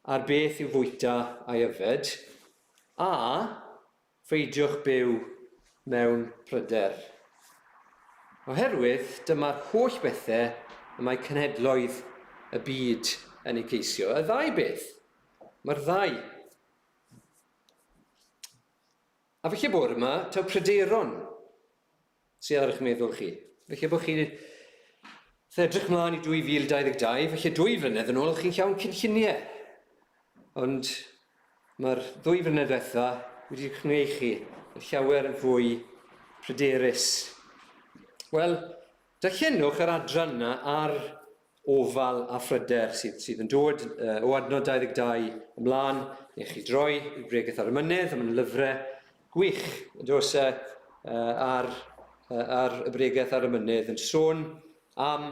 Speaker 2: ar beth yw fwyta a yfed, a pheidiwch byw mewn pryder. Oherwydd, dyma'r holl bethau y mae cenhedloedd y byd yn eu ceisio. Y ddau beth, mae'r ddau. A felly bore yma, taw pryderon sydd ar eich meddwl chi. Felly bod chi'n edrych mlaen i 2022, felly 2 flynedd yn ôl chi'n llawn cynlluniau. Ond mae'r 2 flynedd diwetha wedi gwneud chi yn llawer yn fwy pryderus. Wel, darllenwch yr adran yna ar ofal a phryder sydd yn dod o adnod 22 ymlaen, neu chi droi i bregaeth ar y mynydd, a mae'n lyfrau gwych yn dos ar y bregaeth ar y mynydd yn sôn am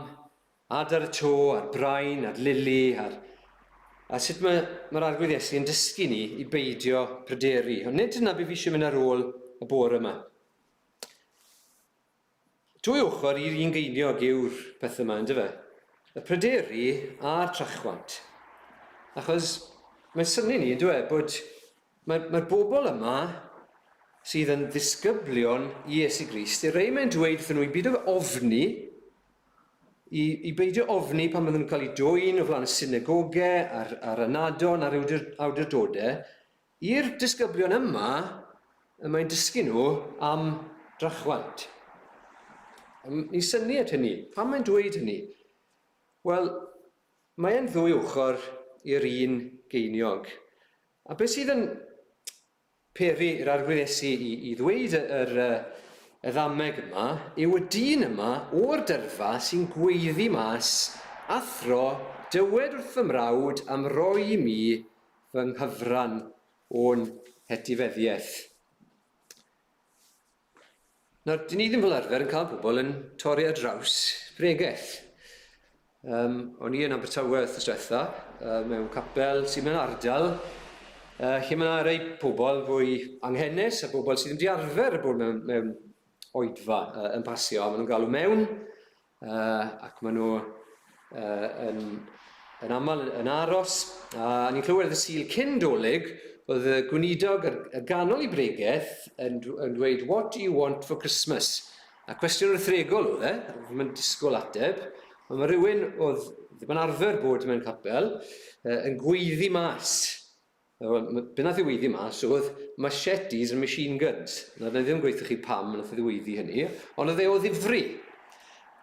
Speaker 2: adar y to, a'r brain, a'r lili, a sut mae'r arglwydd Iesu yn dysgu ni i beidio pryderu. Ond nid yna beth fi eisiau mynd ar ôl y bore yma. 2 ochr i'r un geiniog yw'r peth yma, ynddo fe? Y pryderu a'r trachwant. Achos mae'n syni ni, ynddo fe, bod mae'r bobl yma sydd yn ddisgyblion i Iesu Grist, rei mae'n dweud wrthyn nhw i beidio ofni, i beidio ofni pan maen nhw'n cael eu dwyn o flaen y synagogau, a'r anadon, a'r awdurdodau, i'r disgyblion yma, mae'n dysgu nhw am drachwant. Ni'n syniad hynny. Pam mae'n dweud hynny? Wel, mae'n 2 ochr i'r un geiniog. A beth sydd yn peri i'r arglwydd Iesu i ddweud y ddameg yma, yw y dyn yma o'r dyrfa sy'n gweiddi mas athro dywed wrth fy mrawd am roi i mi fy nghyfran o'n hetifeddiaeth. Nawr, dyn ni ddim fel arfer yn cael pobl yn torri ar draws bregaeth. O'n i yn Abertawe wythnos diwetha, mewn capel sydd mewn ardal, lle mae yna rei pobl fwy anghenus a pobl sydd ddim wedi arfer bod mewn Oedfa yn pasio. Maen nhw'n galw mewn, ac maen nhw yn aml yn aros. A ni'n clywed y Sul cyn dolyg, oedd y gweinidog ar ganol i bregaeth yn dweud, what do you want for Christmas? A cwestiwn wrthregol oedd e, mae'n disgwyl ateb, ond mae rhywun oedd ddim yn arfer bod mewn capel yn gweiddi mas Be na ddiweiddi mas oedd machetes and machine guns. Na ddim gweithio chi pam nath o ddiweiddi hynny, ond oedd e o ddifri.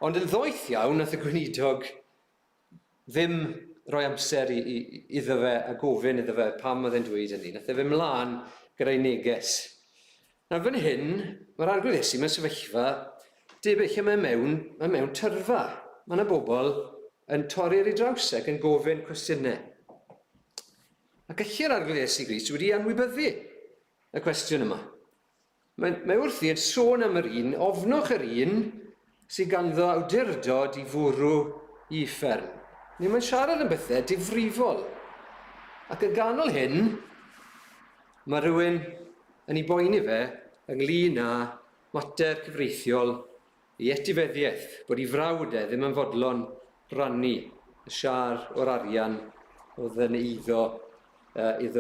Speaker 2: Ond yn ddoeth iawn, nath y gweinidog ddim rhoi amser iddo fe a gofyn iddo fe pam oedd e'n dweud hynny. Nath e fe mlaen gyda'i neges. Nawr fan hyn, mae'r arglwydd Iesu mewn sefyllfa debyg lle mae mewn tyrfa. Mae yna bobl yn torri ar ei draws ac yn gofyn cwestiynau. Ac allu'r arglwydd Iesu Grist wedi anwybyddu y cwestiwn yma. Mae wrthi yn sôn am yr un, ofnwch yr un sydd ganddo awdurdod i fwrw i uffern. Mae'n siarad am bethau difrifol. Ac yn ganol hyn, mae rhywun yn ei boeni fe ynglyn â mater cyfreithiol i etifeddiaeth, bod ei frawd e ddim yn fodlon rannu y siar o'r arian oedd yn iddo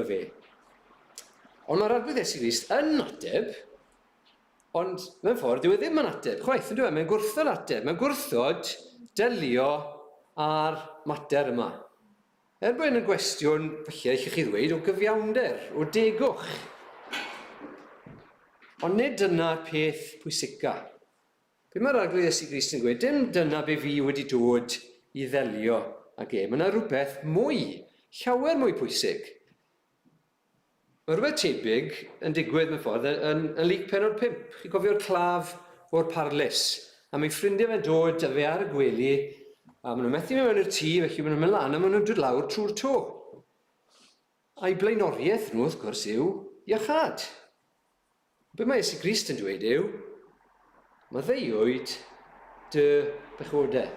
Speaker 2: fe. Ond mae'r arglwydd Iesu Grist yn ateb, ond mewn ffordd dyw e ddim yn ateb. Chwaith, yn dweud, mae'n gwrthod ateb. Mae'n gwrthod dylio ar mater yma. Bod yn gwestiwn, falle, eich chi ddweud, o gyfiawnder, o degwch. Ond nid dyna'r peth pwysica. Be mae'r arglwydd Iesu Grist yn gweud, dim dyna be fi wedi dod i ddelio ag e. Mae yna rhywbeth mwy, llawer mwy pwysig. Mae rhywbeth tebyg yn digwydd mewn ffordd yn lyc pennod 5. Chi'n cofio'r claf o'r parlus. A mae ffrindiau fe'n dod â fe ar y gwely, a maen nhw'n methu mewn i'r tŷ, felly maen nhw'n mynd lan a maen nhw'n dod lawr trwy'r to. A'i blaenoriaeth nhw, wrth gwrs, yw iachad. Be mae Iesu Grist yn dweud yw, mae ddeuwyd dy bechodau.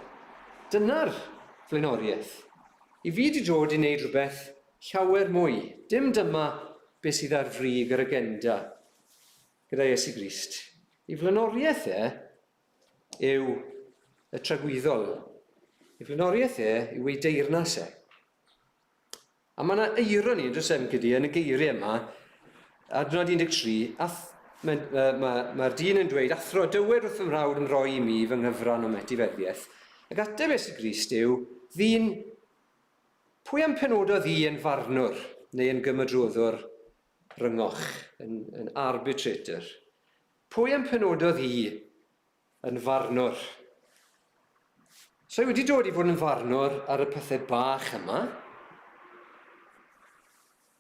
Speaker 2: Dyna'r blaenoriaeth. I fi wedi dod i wneud rhywbeth llawer mwy. Dim dyma beth sydd ar frig yr agenda gyda Iesu Grist. I flaenoriaeth yw y tragwyddol. I flaenoriaeth yw ei deyrnas e. A mae yna eironi yn dros gyda yn y geiriau yma, adnod 13, mae'r dyn yn dweud, athro dywed wrth fy mrawd yn rhoi i mi fy nghyfran o metifeddiaeth. Ac ateb Iesu Grist yw, ddyn, pwy am penododd ddi yn farnwr neu yn gymydroddwr ryngoch, yn arbitrator? Pwy am penododd ddi yn farnwr? So wedi dod i fod yn farnwr ar y pethau bach yma.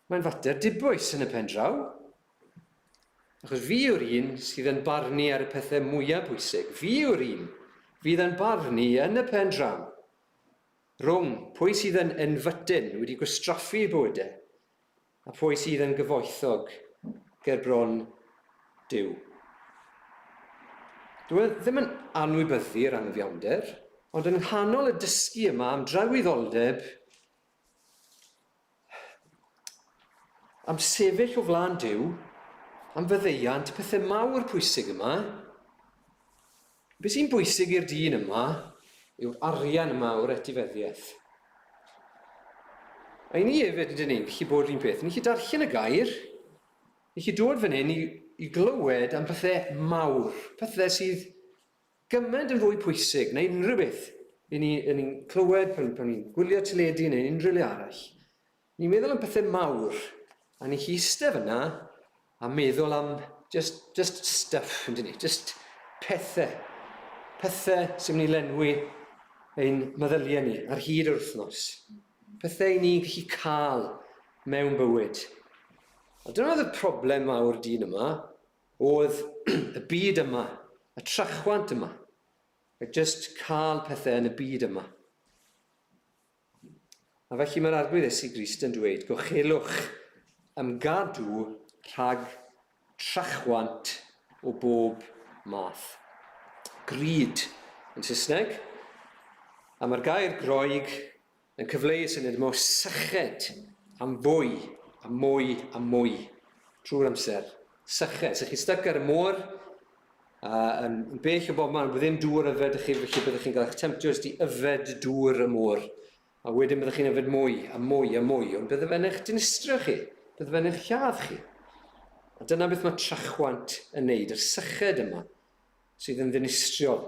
Speaker 2: Mae'n fater dibwys yn y pen draw. Achos fi yw'r un sydd yn barnu ar y pethau mwyaf bwysig. Fi yw'r un fydd yn barnu yn y pen draw. Rhwng pwy sydd yn enfytyn wedi gwastraffu bywydau a pwy sydd yn gyfoethog ger bron Duw. Dwi ddim yn anwybyddu'r anghyfiawnder, ond yn nghanol y dysgu yma am dragwyddoldeb, am sefyll o flaen Duw, am fyddeiant pethau mawr pwysig yma, be sy'n bwysig i'r dyn yma yw'r arian yma o'r etifeddiaeth. A ni hefyd ydyn ni'n gallu bod rhywun peth. Ni'n gallu darllen y gair, ni'n gallu dod fan hyn i glywed am pethau mawr, pethau sydd gymaint yn fwy pwysig neu unrhyw beth ni'n clywed pan ni'n gwylio teledu neu unrhyw le arall. Ni'n meddwl am pethau mawr, a ni'n gallu eistedd fyna a meddwl am just stuff, ydyn ni, just pethau sy'n mynd i lenwi ein meddyliau ni ar hyd yr wythnos. Pethau ni'n gallu cael mewn bywyd. A dyna oedd y problem mawr dyn yma, oedd y byd yma, y trachwant yma. Just cael pethau yn y byd yma. A felly mae'r arglwydd Iesu Grist yn dweud, gochelwch am gadw rhag trachwant o bob math. Greed yn Saesneg. A mae'r gair Groeg yn cyfleu y syniad yma o syched am fwy, a mwy, a mwy, trwy'r amser. Syched. So chi styc ar y môr, yn bell o bob man, bydd ddim dŵr yfed chi, felly byddwch chi'n cael eich temtio ys di yfed dŵr y môr. A wedyn byddwch chi'n yfed mwy, a mwy, a mwy, ond byddwch fe'n eich dinistrio chi, byddwch fe'n eich lladd chi. A dyna beth mae trachwant yn neud, yr syched yma, sydd yn ddinistriol.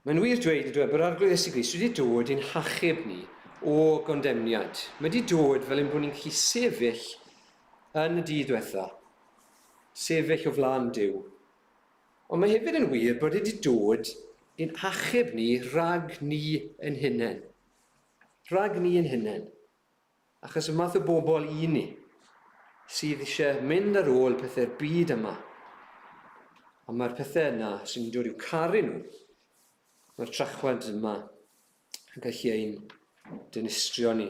Speaker 2: Mae'n wir dweud bod yr arglwydd Iesu Grist wedi dod i'n hachub ni o gondemniad. Mae wedi dod fel ein bod ni'n gallu sefyll yn y dydd diwetha. Sefyll o flaen Duw. Ond mae hefyd yn wir bod wedi dod i'n achub ni rhag ni yn hunain. Rhag ni yn hunain. Achos y math o bobl i ni sydd eisiau mynd ar ôl pethau'r byd yma. A mae'r pethau yna sy'n dod i'w caru nhw. Mae'r trachwad yma yn gallu ein dinistrio ni.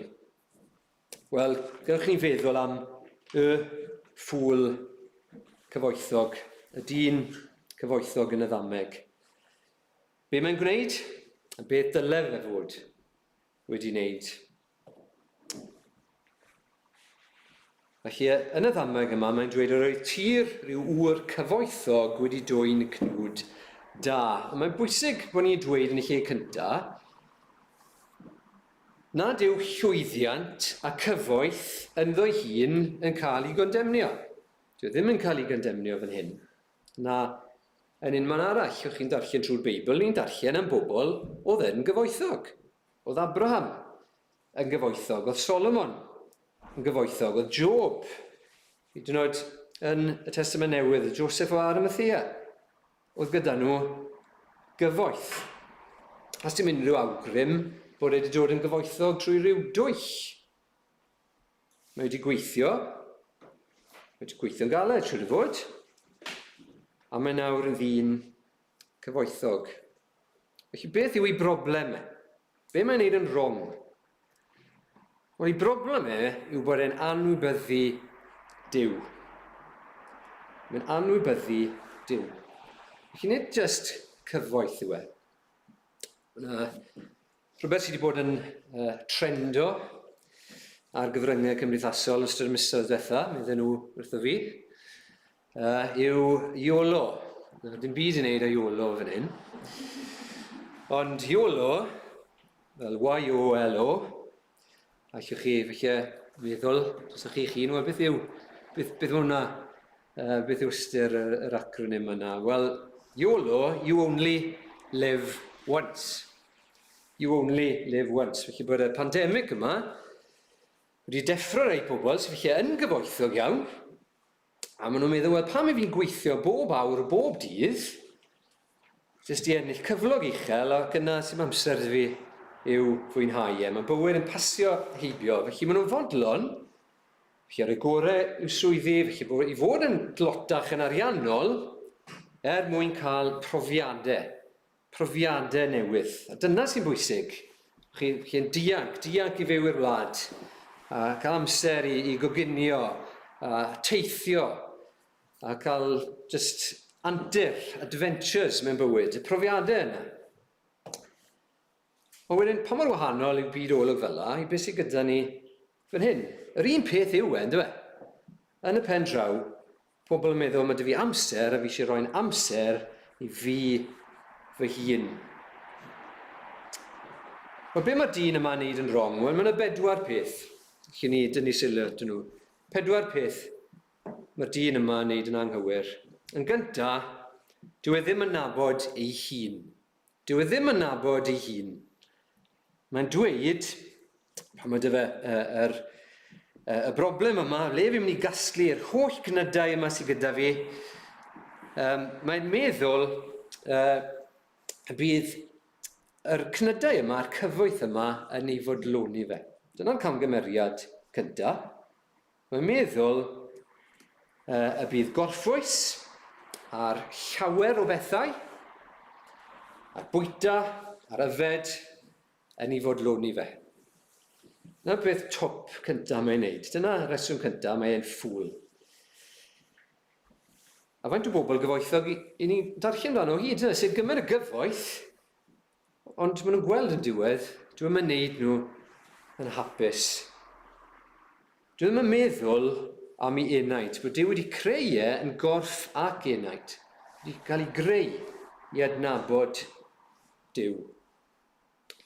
Speaker 2: Wel, gewch ni feddwl am y ffwl cyfoethog, y dyn cyfoethog yn y ddameg. Be mae'n gwneud? A beth dylai fe fod wedi wneud? Felly, yn y ddameg yma, mae'n dweud yr oedd tir rhyw ŵr cyfoethog wedi dwy'n cnwd da. A mae'n bwysig bod ni'n dweud yn y lle cyntaf, nad yw llwyddiant a cyfoeth ynddo hun yn cael ei gondemnio. Dyw ddim yn cael ei gondemnio fan hyn. Na, yn un man arall, o'ch chi'n darllen trwy'r Beibl, ni'n darllen am bobl oedd yn gyfoethog. Oedd Abraham yn gyfoethog, oedd Solomon yn gyfoethog, oedd Job, hyd yn oed yn y Testament Newydd, Joseph o Arimathea, oedd gyda nhw gyfoeth. As dim unrhyw awgrym bod wedi dod yn gyfoethog trwy ryw dwyll. Mae wedi gweithio'n galed trwy'r fod, a mae nawr yn ddyn cyfoethog. Felly beth yw ei broblem e? Be mae'n neud yn wrong? Wel, ei broblem e yw bod e'n anwybyddu Duw. Mae'n anwybyddu Duw. Felly nid jyst cyfoeth yw e. Rhywbeth sydd wedi bod yn trendo ar gyfryngau cymdeithasol yn ystod y misoedd diwetha, medden nhw wrtho fi, yw YOLO. Dim byd yn neud â YOLO fan hyn. Ond YOLO, fel YOLO, allwch chi feddwl, os ydych chi'ch hun, beth hwnna, beth yw ystyr yr acronym yna? Wel, YOLO, you only live once. You only live once. Felly bod y pandemig yma wedi deffro rhai pobl sy'n felly yn gyfoethog iawn, a maen nhw'n meddwl, wel, pam i fi'n gweithio bob awr, bob dydd, jyst i ennill cyflog uchel, ac yna sy'n amser fi yw fwynhau e. Mae bywyd yn pasio heibio. Felly maen nhw'n fodlon, felly ar y gorau yw swyddi, felly i fod yn glotach yn ariannol, mwyn cael profiadau newydd. A dyna sy'n bwysig. Chi'n dianc i fyw i'r wlad, a cael amser i goginio, a teithio, a cael just adventures mewn bywyd, y profiadau yna. Ond wedyn, pa mor wahanol yw byd olwg fel la, i beth sydd gyda ni fan hyn? Yr un peth yw e, ynddo fe? Yn y pen draw, pobl yn meddwl, mae dy fi amser, a fi eisiau rhoi'n amser i fi fy hun. Wel, be mae'r dyn yma'n neud yn wrong? Wel, mae yna 4 peth. Lle ni dynnu sylw dyn nhw. 4 peth mae'r dyn yma'n neud yn anghywir. Yn gyntaf, dyw e ddim yn nabod ei hun. Dyw e ddim yn nabod ei hun. Mae'n dweud, pan mae dy fe y broblem yma, le fi'n mynd i gasglu'r holl cnydau yma sydd gyda fi, mae'n meddwl bydd yr cnydau yma, yr cyfoeth yma, yn ei fodloni fe. Dyna'r camgymeriad cyntaf. Mae'n meddwl y bydd gorffwys ar llawer o bethau, a'r bwyta, a'r yfed, yn ei fodloni fe. Dyna'r beth top cyntaf mae'n neud. Dyna'r reswm cyntaf, mae'n ffwl. A faint o bobl gyfoethog i ni darllen dan o hyd, sydd gymer y gyfoeth, ond maen nhw'n gweld yn diwedd, dwi'n yn neud nhw yn hapus. Dwi ddim yn meddwl am ei enaid, bod Duw wedi creu e yn gorff ac enaid. Wedi cael ei greu i adnabod Duw.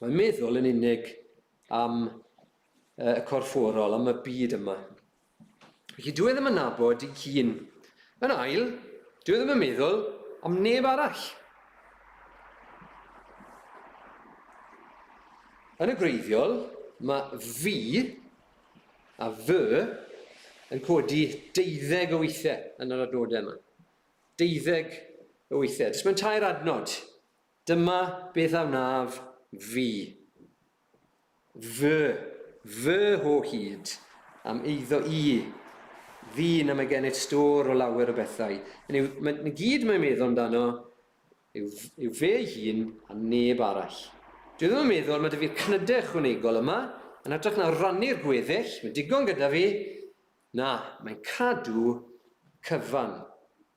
Speaker 2: Mae'n meddwl yn unig am y corfforol, am y byd yma. Felly, dwi ddim yn nabod ei hun. Yn ail, dwi ddim yn meddwl am neb arall. Yn y gwreiddiol, mae fi a fy yn codi 12 o weithiau yn yr adnodau yma. 12 o weithiau. Jyst mewn tair adnod. Dyma beth a wnaf fi. Fy ho hyd am eiddo i. Fi na mae gennyf stor o lawer o bethau. Mae gyd mae'n meddwl amdano yw fe ei hun a neb arall. Dwi ddim yn meddwl mae dy fi'r cnydau ychwanegol yma yn edrych na rannu'r gweddill, mae digon gyda fi. Na, mae'n cadw cyfan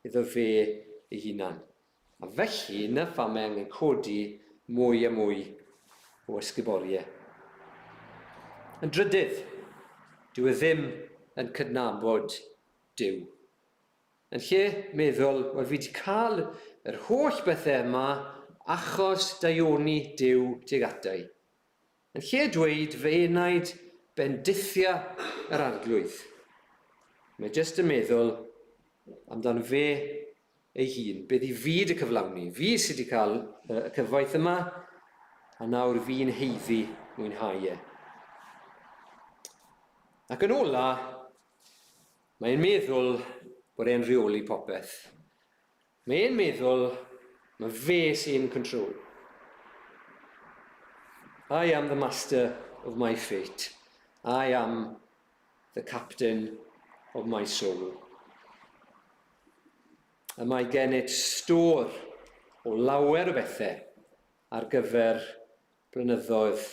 Speaker 2: iddo fe ei hunan. A felly, na pham mae angen codi mwy a mwy o ysguboriau. Yn drydydd, dyw e ddim yn cydnabod Duw. Yn lle meddwl, wel fi wedi cael yr holl bethau yma achos daioni Duw tuag atai. Yn lle dweud fe enaid bendithia yr arglwydd. Mae jyst yn meddwl amdano fe ei hun, beth i fi wedi cyflawni. Fi sydd wedi cael y cyfoeth yma, a nawr fi'n heiddi mwynhau e. Ac yn ola, mae'n meddwl bod e'n reoli popeth. Mae'n meddwl mae fe sy'n control. I am the master of my fate. I am the captain of my soul. A mae gennyt stor o lawer o bethau ar gyfer blynyddoedd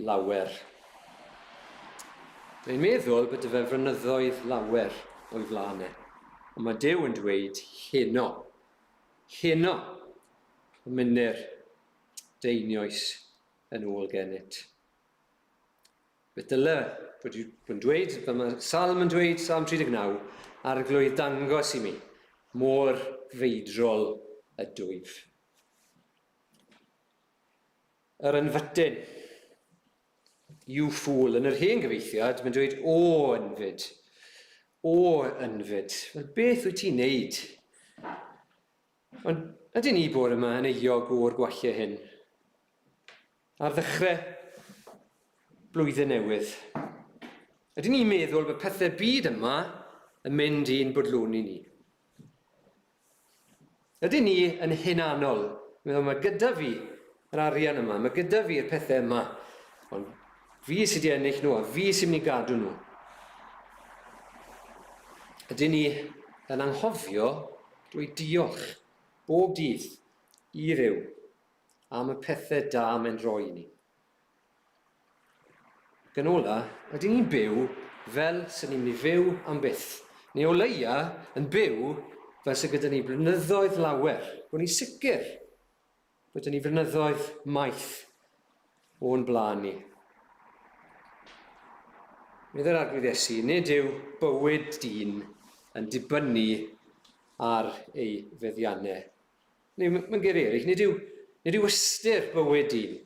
Speaker 2: lawer. Mae'n meddwl bod y fe flynyddoedd lawer o'i flaen e. Ond mae Duw yn dweud heno yn mynnu'r deinioes yn ôl gennyt. Beth dyle bod yn dweud, mae Salm yn dweud, Salm 39, arglwydd dangos i mi, mor feidrol y dwyf. Yr ynfytyn, you fool, yn yr hen gyfeithiad, mae'n dweud, o ynfyd. Wel, beth wyt ti'n neud? Ond ydyn ni bore yma yn euog o'r gwallau hyn? Ar ddechrau blwyddyn newydd. Ydyn ni'n meddwl bod pethau byd yma yn mynd i'n bodloni ni? Ydyn ni yn hunanol? Meddwl mae gyda fi yr arian yma, mae gyda fi'r pethau yma, ond fi sydd wedi ennill nhw, a fi sydd mynd i gadw nhw. Ydyn ni yn anghofio dweud diolch bob dydd i Dduw am y pethau da mae'n rhoi ni. Gan ola, ydyn ni'n byw fel sy'n ni'n mynd i fyw am byth, neu o leia yn byw fel sy'n gyda ni blynyddoedd lawer, bod ni'n sicr bod ni flynyddoedd maith o'n blaen ni. Bydd yr arglwydd Iesu, nid yw bywyd dyn yn dibynnu ar ei feddiannau. Neu mae'n geir eraill, nid yw ystyr bywyd dyn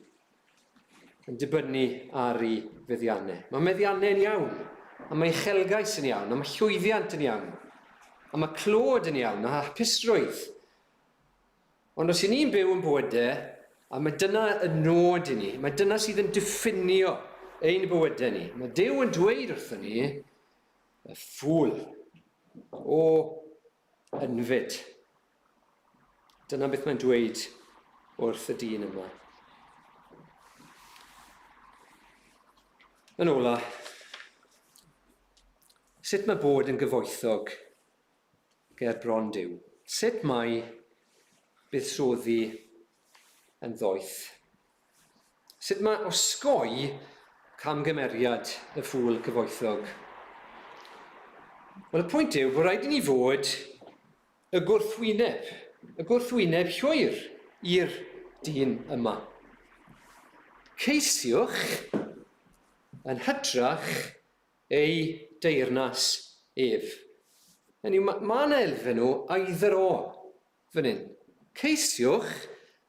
Speaker 2: yn dibynnu ar ei feddiannau. Mae meddiannau'n iawn, a mae uchelgais yn iawn, a mae llwyddiant yn iawn, a mae clod yn iawn, a hapusrwydd. Ond os 'y ni'n byw yn bywydau, a mae dyna y nod i ni, mae dyna sydd yn diffinio ein bywydau ni. Mae Duw yn dweud wrthon ni, y ffwl o ynfyd. Dyna beth mae'n dweud wrth y dyn yma. Yn ola, sut mae bod yn gyfoethog ger bron Duw? Sut mae buddsoddi yn ddoeth? Sut mae osgoi camgymeriad y ffwl gyfoethog? Wel, y pwynt yw bod rhaid i ni fod y gwrthwyneb llwyr i'r dyn yma. Ceisiwch yn hytrach ei deyrnas ef. Mae yna elfen o either o fan hyn. Ceisiwch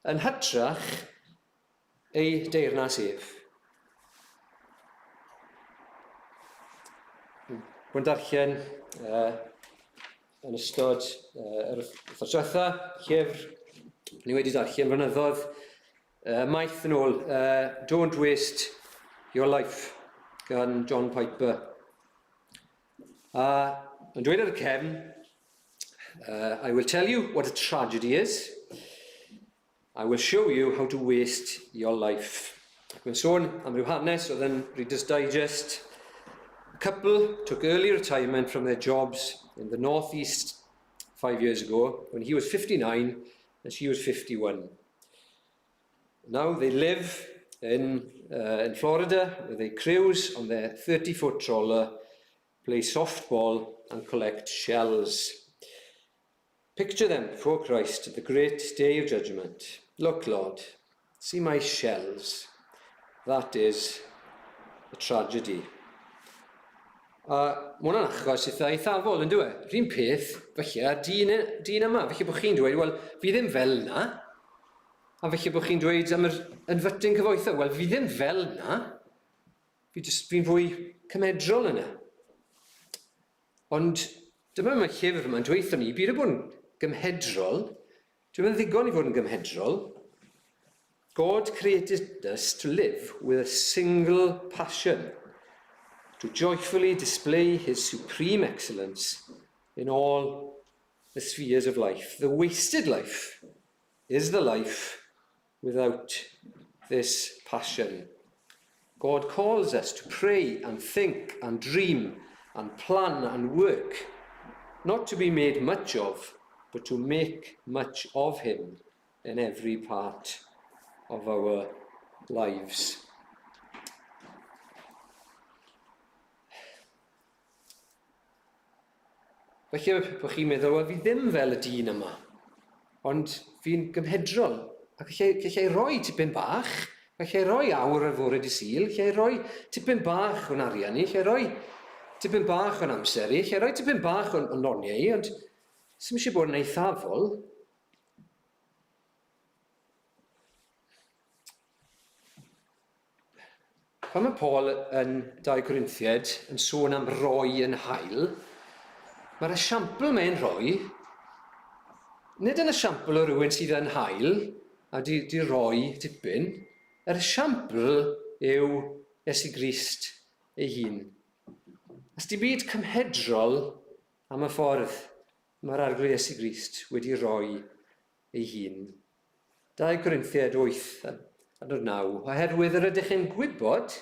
Speaker 2: yn hytrach ei deyrnas ef. Dwi'n darllen yn ystod yr wythnos diwetha, llyfr ni wedi darllen flynyddoedd maith yn ôl, Don't Waste Your Life, gan John Piper. Yn dweud ar y cefn, I will tell you what a tragedy is. I will show you how to waste your life. Mae'n sôn am ryw hanes oedd yn Reader's Digest. A couple took early retirement from their jobs in the northeast 5 years ago when he was 59 and she was 51. Now they live in Florida where they cruise on their 30-foot trawler, play softball and collect shells. Picture them before Christ at the great day of judgment. Look, Lord, see my shells. That is a tragedy. Mae hwnna'n achos eithafol yn dweud. Rhywun peth, felly, dyn yma, felly bod chi'n dweud, wel, fi ddim fel na. A felly bod chi'n dweud am yr ynfytyn cyfoethog, wel, fi ddim fel na. Fi'n fwy cymedrol yna. Ond dyma mae'r llyfr yma'n dweud ni, byd o bod yn gymhedrol. Dwi'n mynd ddigon i fod yn gymhedrol. God created us to live with a single passion, to joyfully display his supreme excellence in all the spheres of life. The wasted life is the life without this passion. God calls us to pray and think and dream and plan and work, not to be made much of, but to make much of him in every part of our lives. Felly bod chi'n meddwl, wel, fi ddim fel y dyn yma, ond fi'n gymhedrol, ac allai roi tipyn bach, allai roi awr ar fore di sil, allai roi tipyn bach o'n arian i, allai roi tipyn bach o'n amser i, allai roi tipyn bach o'n loniau i, ond sy'n eisiau bod yn eithafol. Pan mae Paul yn 2 Corinthiaid yn sôn am roi yn hael, mae'r esiampl mae'n rhoi, nid yn esiampl o rywun sydd yn hael a di roi tipyn, yr esiampl yw Iesu Grist ei hun. Os di byd cymhedrol am y ffordd mae'r arglwydd Iesu Grist wedi rhoi ei hun. 2 Corinthiaid 8 9, oherwydd yr ydych chi'n gwybod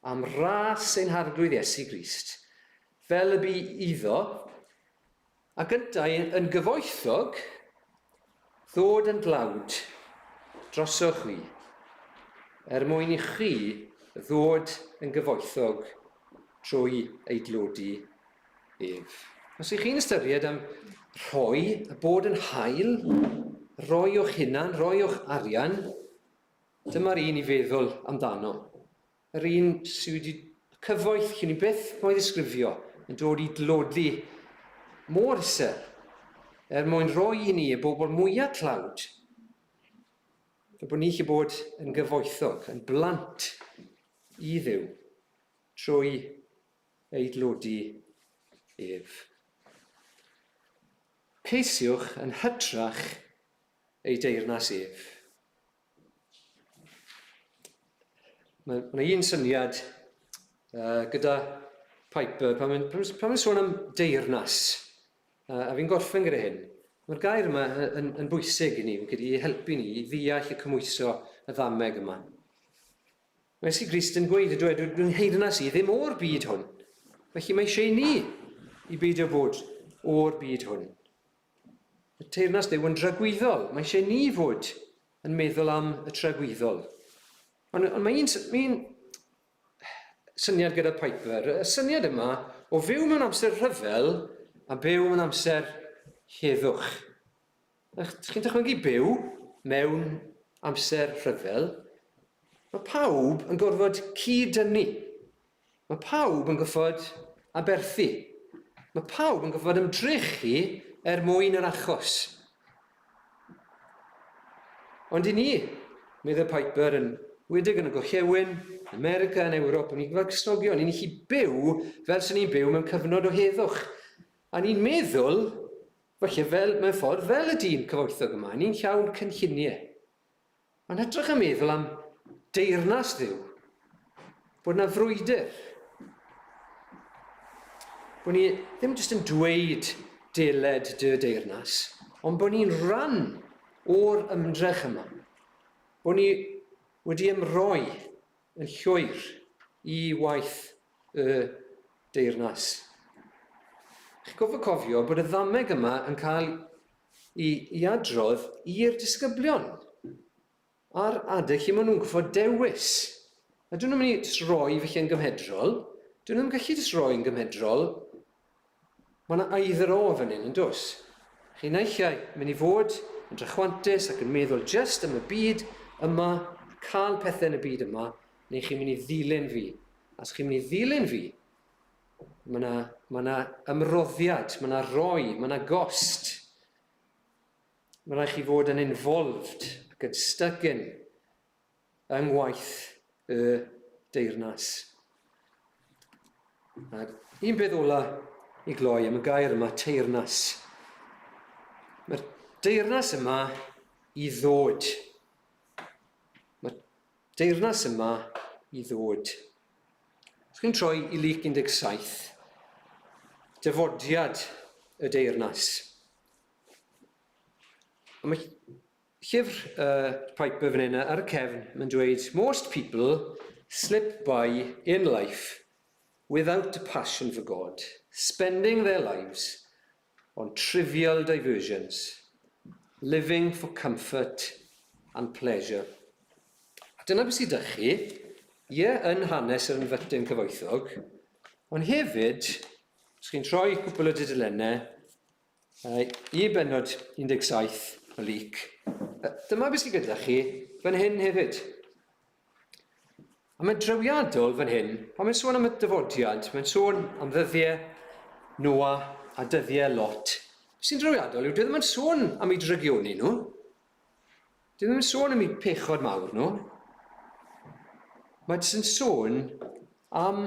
Speaker 2: am ras ein harglwydd Iesu Grist, fel y bu iddo, a gyntau yn gyfoethog, ddod yn dlawd drosoch chi, mwyn i chi ddod yn gyfoethog trwy ei dlodi ef. Os ych chi'n ystyried am rhoi, a bod yn hael, roi o'ch hunan, roi o'ch arian, dyma'r un i feddwl amdano. Yr un sydd wedi cyfoeth, chi'n ni byth mo'i ddisgrifio, yn dod i dlodi mor isel, mwyn roi i ni y bobl mwyaf tlawd, fe bod ni chi bod yn gyfoethog, yn blant i Dduw, trwy ei dlodi ef. Ceisiwch yn hytrach ei deyrnas ef. Mae un syniad gyda Piper, pan mae'n sôn am deyrnas, a fi'n gorffen gyda hyn, mae'r gair yma yn bwysig i ni, yn gyda i helpu ni i ddeall y cymwyso y ddameg yma. Mae Iesu Grist yn gweud, dwi'n heyrnas i ddim o'r byd hwn. Felly mae eisiau ni i beidio bod o'r byd hwn. Y teyrnas Dduw yn dragwyddol. Mae eisiau ni fod yn meddwl am y tragwyddol. Ond mae un syniad gyda Piper, y syniad yma o fyw mewn amser rhyfel a byw mewn amser heddwch. Chi'n dychmygu byw mewn amser rhyfel? Mae pawb yn gorfod cyd-dynnu. Mae pawb yn gorfod aberthu. Mae pawb yn gorfod ymdrechu mwyn yr achos. Ond i ni, meddwl Piper, yn wedig yn y Gorllewin, America, yn Ewrop, ni'n fel Cristnogion, ni'n chi byw fel sy'n ni'n byw mewn cyfnod o heddwch. A ni'n meddwl, falle mewn ffordd fel y dyn cyfoethog yma, ni'n llawn cynlluniau. Ond edrych yn meddwl am deyrnas Dduw, bod yna frwydr. Bod ni ddim jyst yn dweud deled dy deyrnas, ond bod ni'n rhan o'r ymdrech yma. Bod ni wedi ymroi yn llwyr i waith y deyrnas. Chi'n cofio bod y ddameg yma yn cael i adrodd i'r disgyblion a'r adeg lle maen nhw'n goffod dewis. A dyn nhw'n mynd i roi felly yn gymhedrol, dyn nhw'n gallu roi yn gymhedrol, mae yna either o fan hyn yn dos. Chi'n eillai mynd i fod yn drychwantus ac yn meddwl just am y byd yma, cael pethau yn y byd yma, neu chi'n mynd i ddilyn fi. As chi'n mynd i ddilyn fi, mae yna ymroddiad, mae yna roi, mae yna gost. Mae rhaid chi fod yn involved ac yn stuck in yng ngwaith y deyrnas. Un peth ola i gloi am y gair yma, teyrnas. Mae'r deyrnas yma i ddod. Mae'r deyrnas yma i ddod. Os chi'n troi i Luc 17, dyfodiad y deyrnas. A mae llyfr Piper fan hyn ar y cefn, mae'n dweud, most people slip by in life without a passion for God, spending their lives on trivial diversions, living for comfort and pleasure. A dyna beth sydd â chi, yn hanes yr ynfytyn cyfoethog, ond hefyd, os chi'n troi cwpl o dudalennau, i benod 17 o Luc, dyma beth sydd gyda chi fan hyn hefyd. A mae'n drewiadol fan hyn, pan mae'n sôn am y dyfodiad, mae'n sôn am ddyddiau Noah a dyddiau Lot. Sy'n drewiadol yw, dwi ddim yn sôn am ei drygioni nhw. Dwi ddim yn sôn am ei pechod mawr nhw. Mae'n sôn am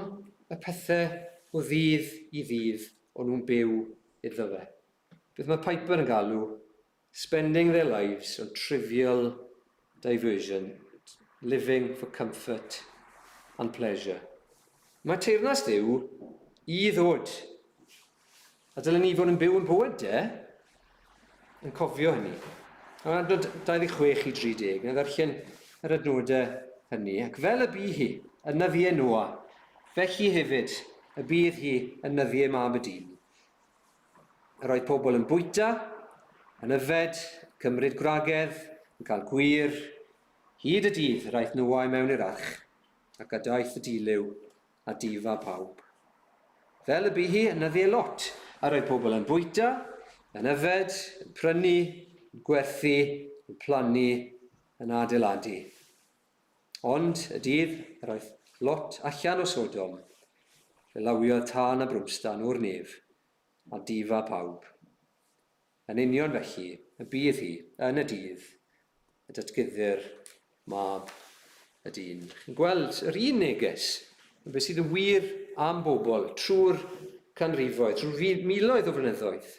Speaker 2: y pethau o ddydd i ddydd o'n nhw'n byw iddo fe. Beth mae Piper yn galw, spending their lives on trivial diversion, living for comfort and pleasure. Mae teyrnas Dduw i ddod. A dylen ni fod yn byw yn bywyd yn cofio hynny. A adnod 26 i 30, yn ddarllen yr adnodau hynny. Ac fel y bu hi, y nyddiau Noah, felly hefyd y bydd hi yn nyddiau mab y dyn. Yr oedd pobl yn bwyta, yn yfed, cymryd gwragedd, yn cael gwir, hyd y dydd yr aeth Noah mewn i'r arch, ac a daeth y dilyw a difa pawb. Fel y bu hi yn nyddiau Lot, yr oedd pobl yn bwyta, yn yfed, yn prynu, yn gwerthu, yn plannu, yn adeiladu. Ond y dydd yr oedd Lot allan o Sodom, fe lawiodd tân a brwmstan o'r nef, a difa pawb. Yn union felly, y bydd hi yn y dydd, y datgyddir mab y dyn. Chi'n gweld yr un neges, beth sydd yn wir am bobl trwy'r canrifoedd, trwy miloedd o flynyddoedd.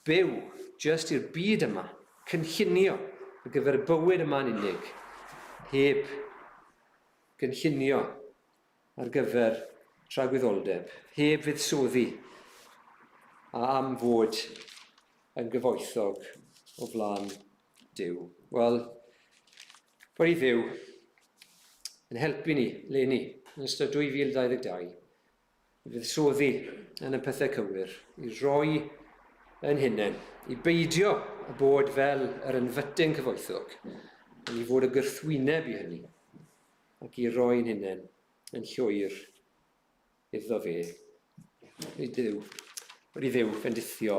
Speaker 2: Byw jyst i'r byd yma, cynllunio ar gyfer y bywyd yma'n unig, heb cynllunio ar gyfer tragwyddoldeb, heb fuddsoddi a am fod yn gyfoethog o flaen Duw. Wel, bod i Dduw yn helpu ni, leni, yn ystod 2022, i fuddsoddi yn y pethau cywir, i roi yn hunain, i beidio a bod fel yr ynfytyn cyfoethog, i fod y gwrthwyneb i hynny, ac i roi yn hunain yn llwyr iddo fe. Bod i Dduw bendithio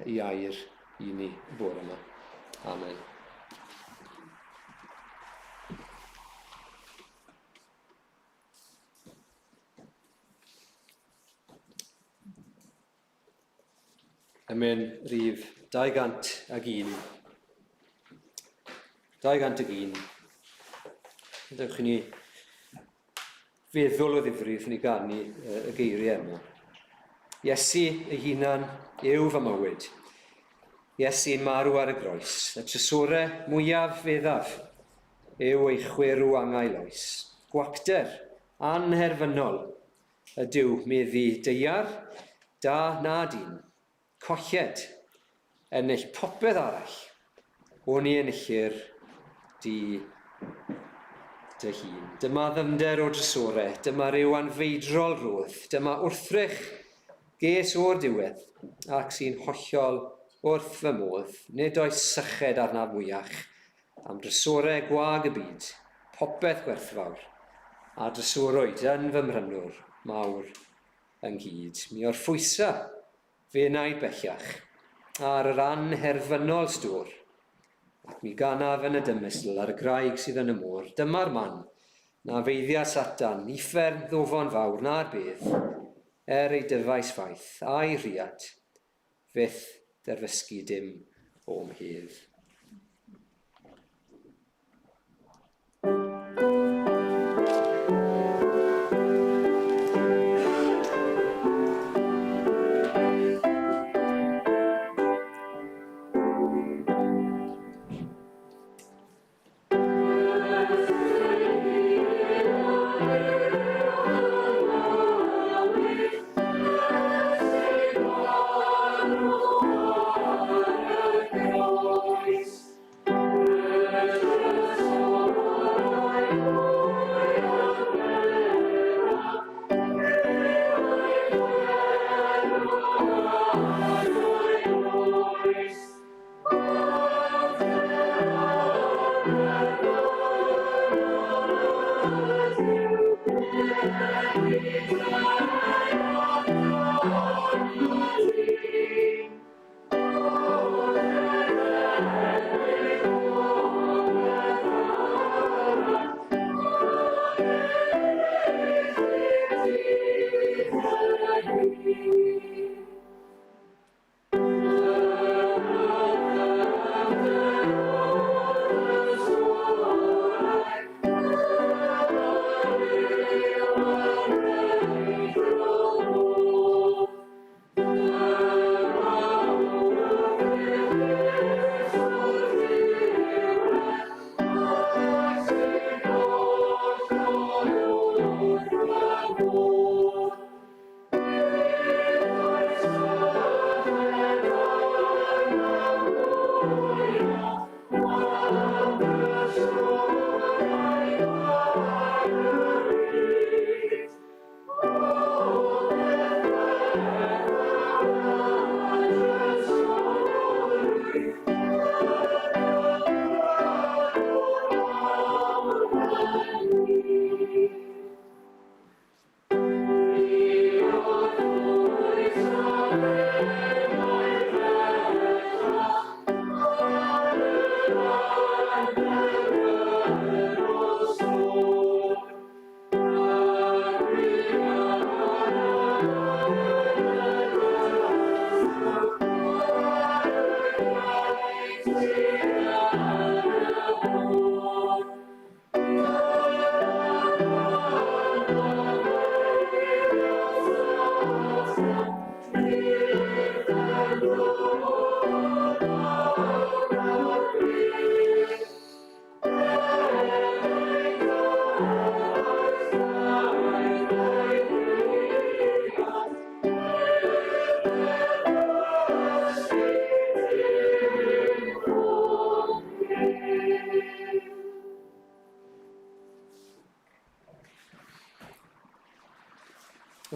Speaker 2: i air i ni bore yma. Amen. Amen, rhif 201. 201. Dewch i ni feddwl o ddifri wrth ni gannu y geiriau yma. Iesu ei hunan yw fy mywyd. Iesu'n marw ar y groes. Y trysorau mwyaf feddaf yw ei chwerw angau loes. Gwacter Anherfynol ydyw meddu deiar, da na dyn, colled, ennill popeth arall, o'n i enillir di dy hun. Dyma ddyfnder o drysorau, dyma ryw anfeidrol roedd, dyma wrthrych ges o'r diwedd, ac sy'n hollol wrth fy modd, nid oes syched arna fwyach, am drysorau gwag y byd, popeth gwerthfawr, a drysorwyd yn fy mrynwr mawr ynghyd. Mi o'r phwysa fe wnaid bellach, ar yr anherfynol stwr, ac mi ganaf yn y dymysl ar y graig sydd yn y môr. Dyma'r man, na feiddia Satan, uffern ddofon fawr na'r bedd, ei dyfais faith a'i rhiad, fyth derfysgu dim o mhedd.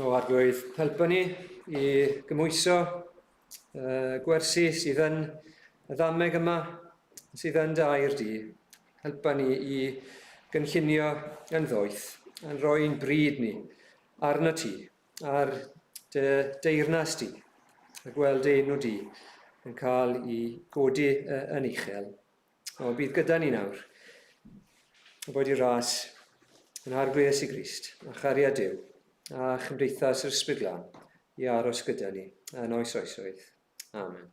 Speaker 2: O arglwydd, helpa ni i gymwyso gwersi sydd yn y ddameg yma, sydd yn dy air di. Helpa ni i gynllunio yn ddoeth, yn rhoi'n bryd ni arna ti, ar dy deyrnas di, a gweld enw di yn cael i godi yn uchel. O, bydd gyda ni nawr, o bod i ras yn arglwydd Iesu Grist, a chariad Duw, a chymdeithas yr Ysbryd Glân i aros gyda ni yn oes oesoedd. Amen.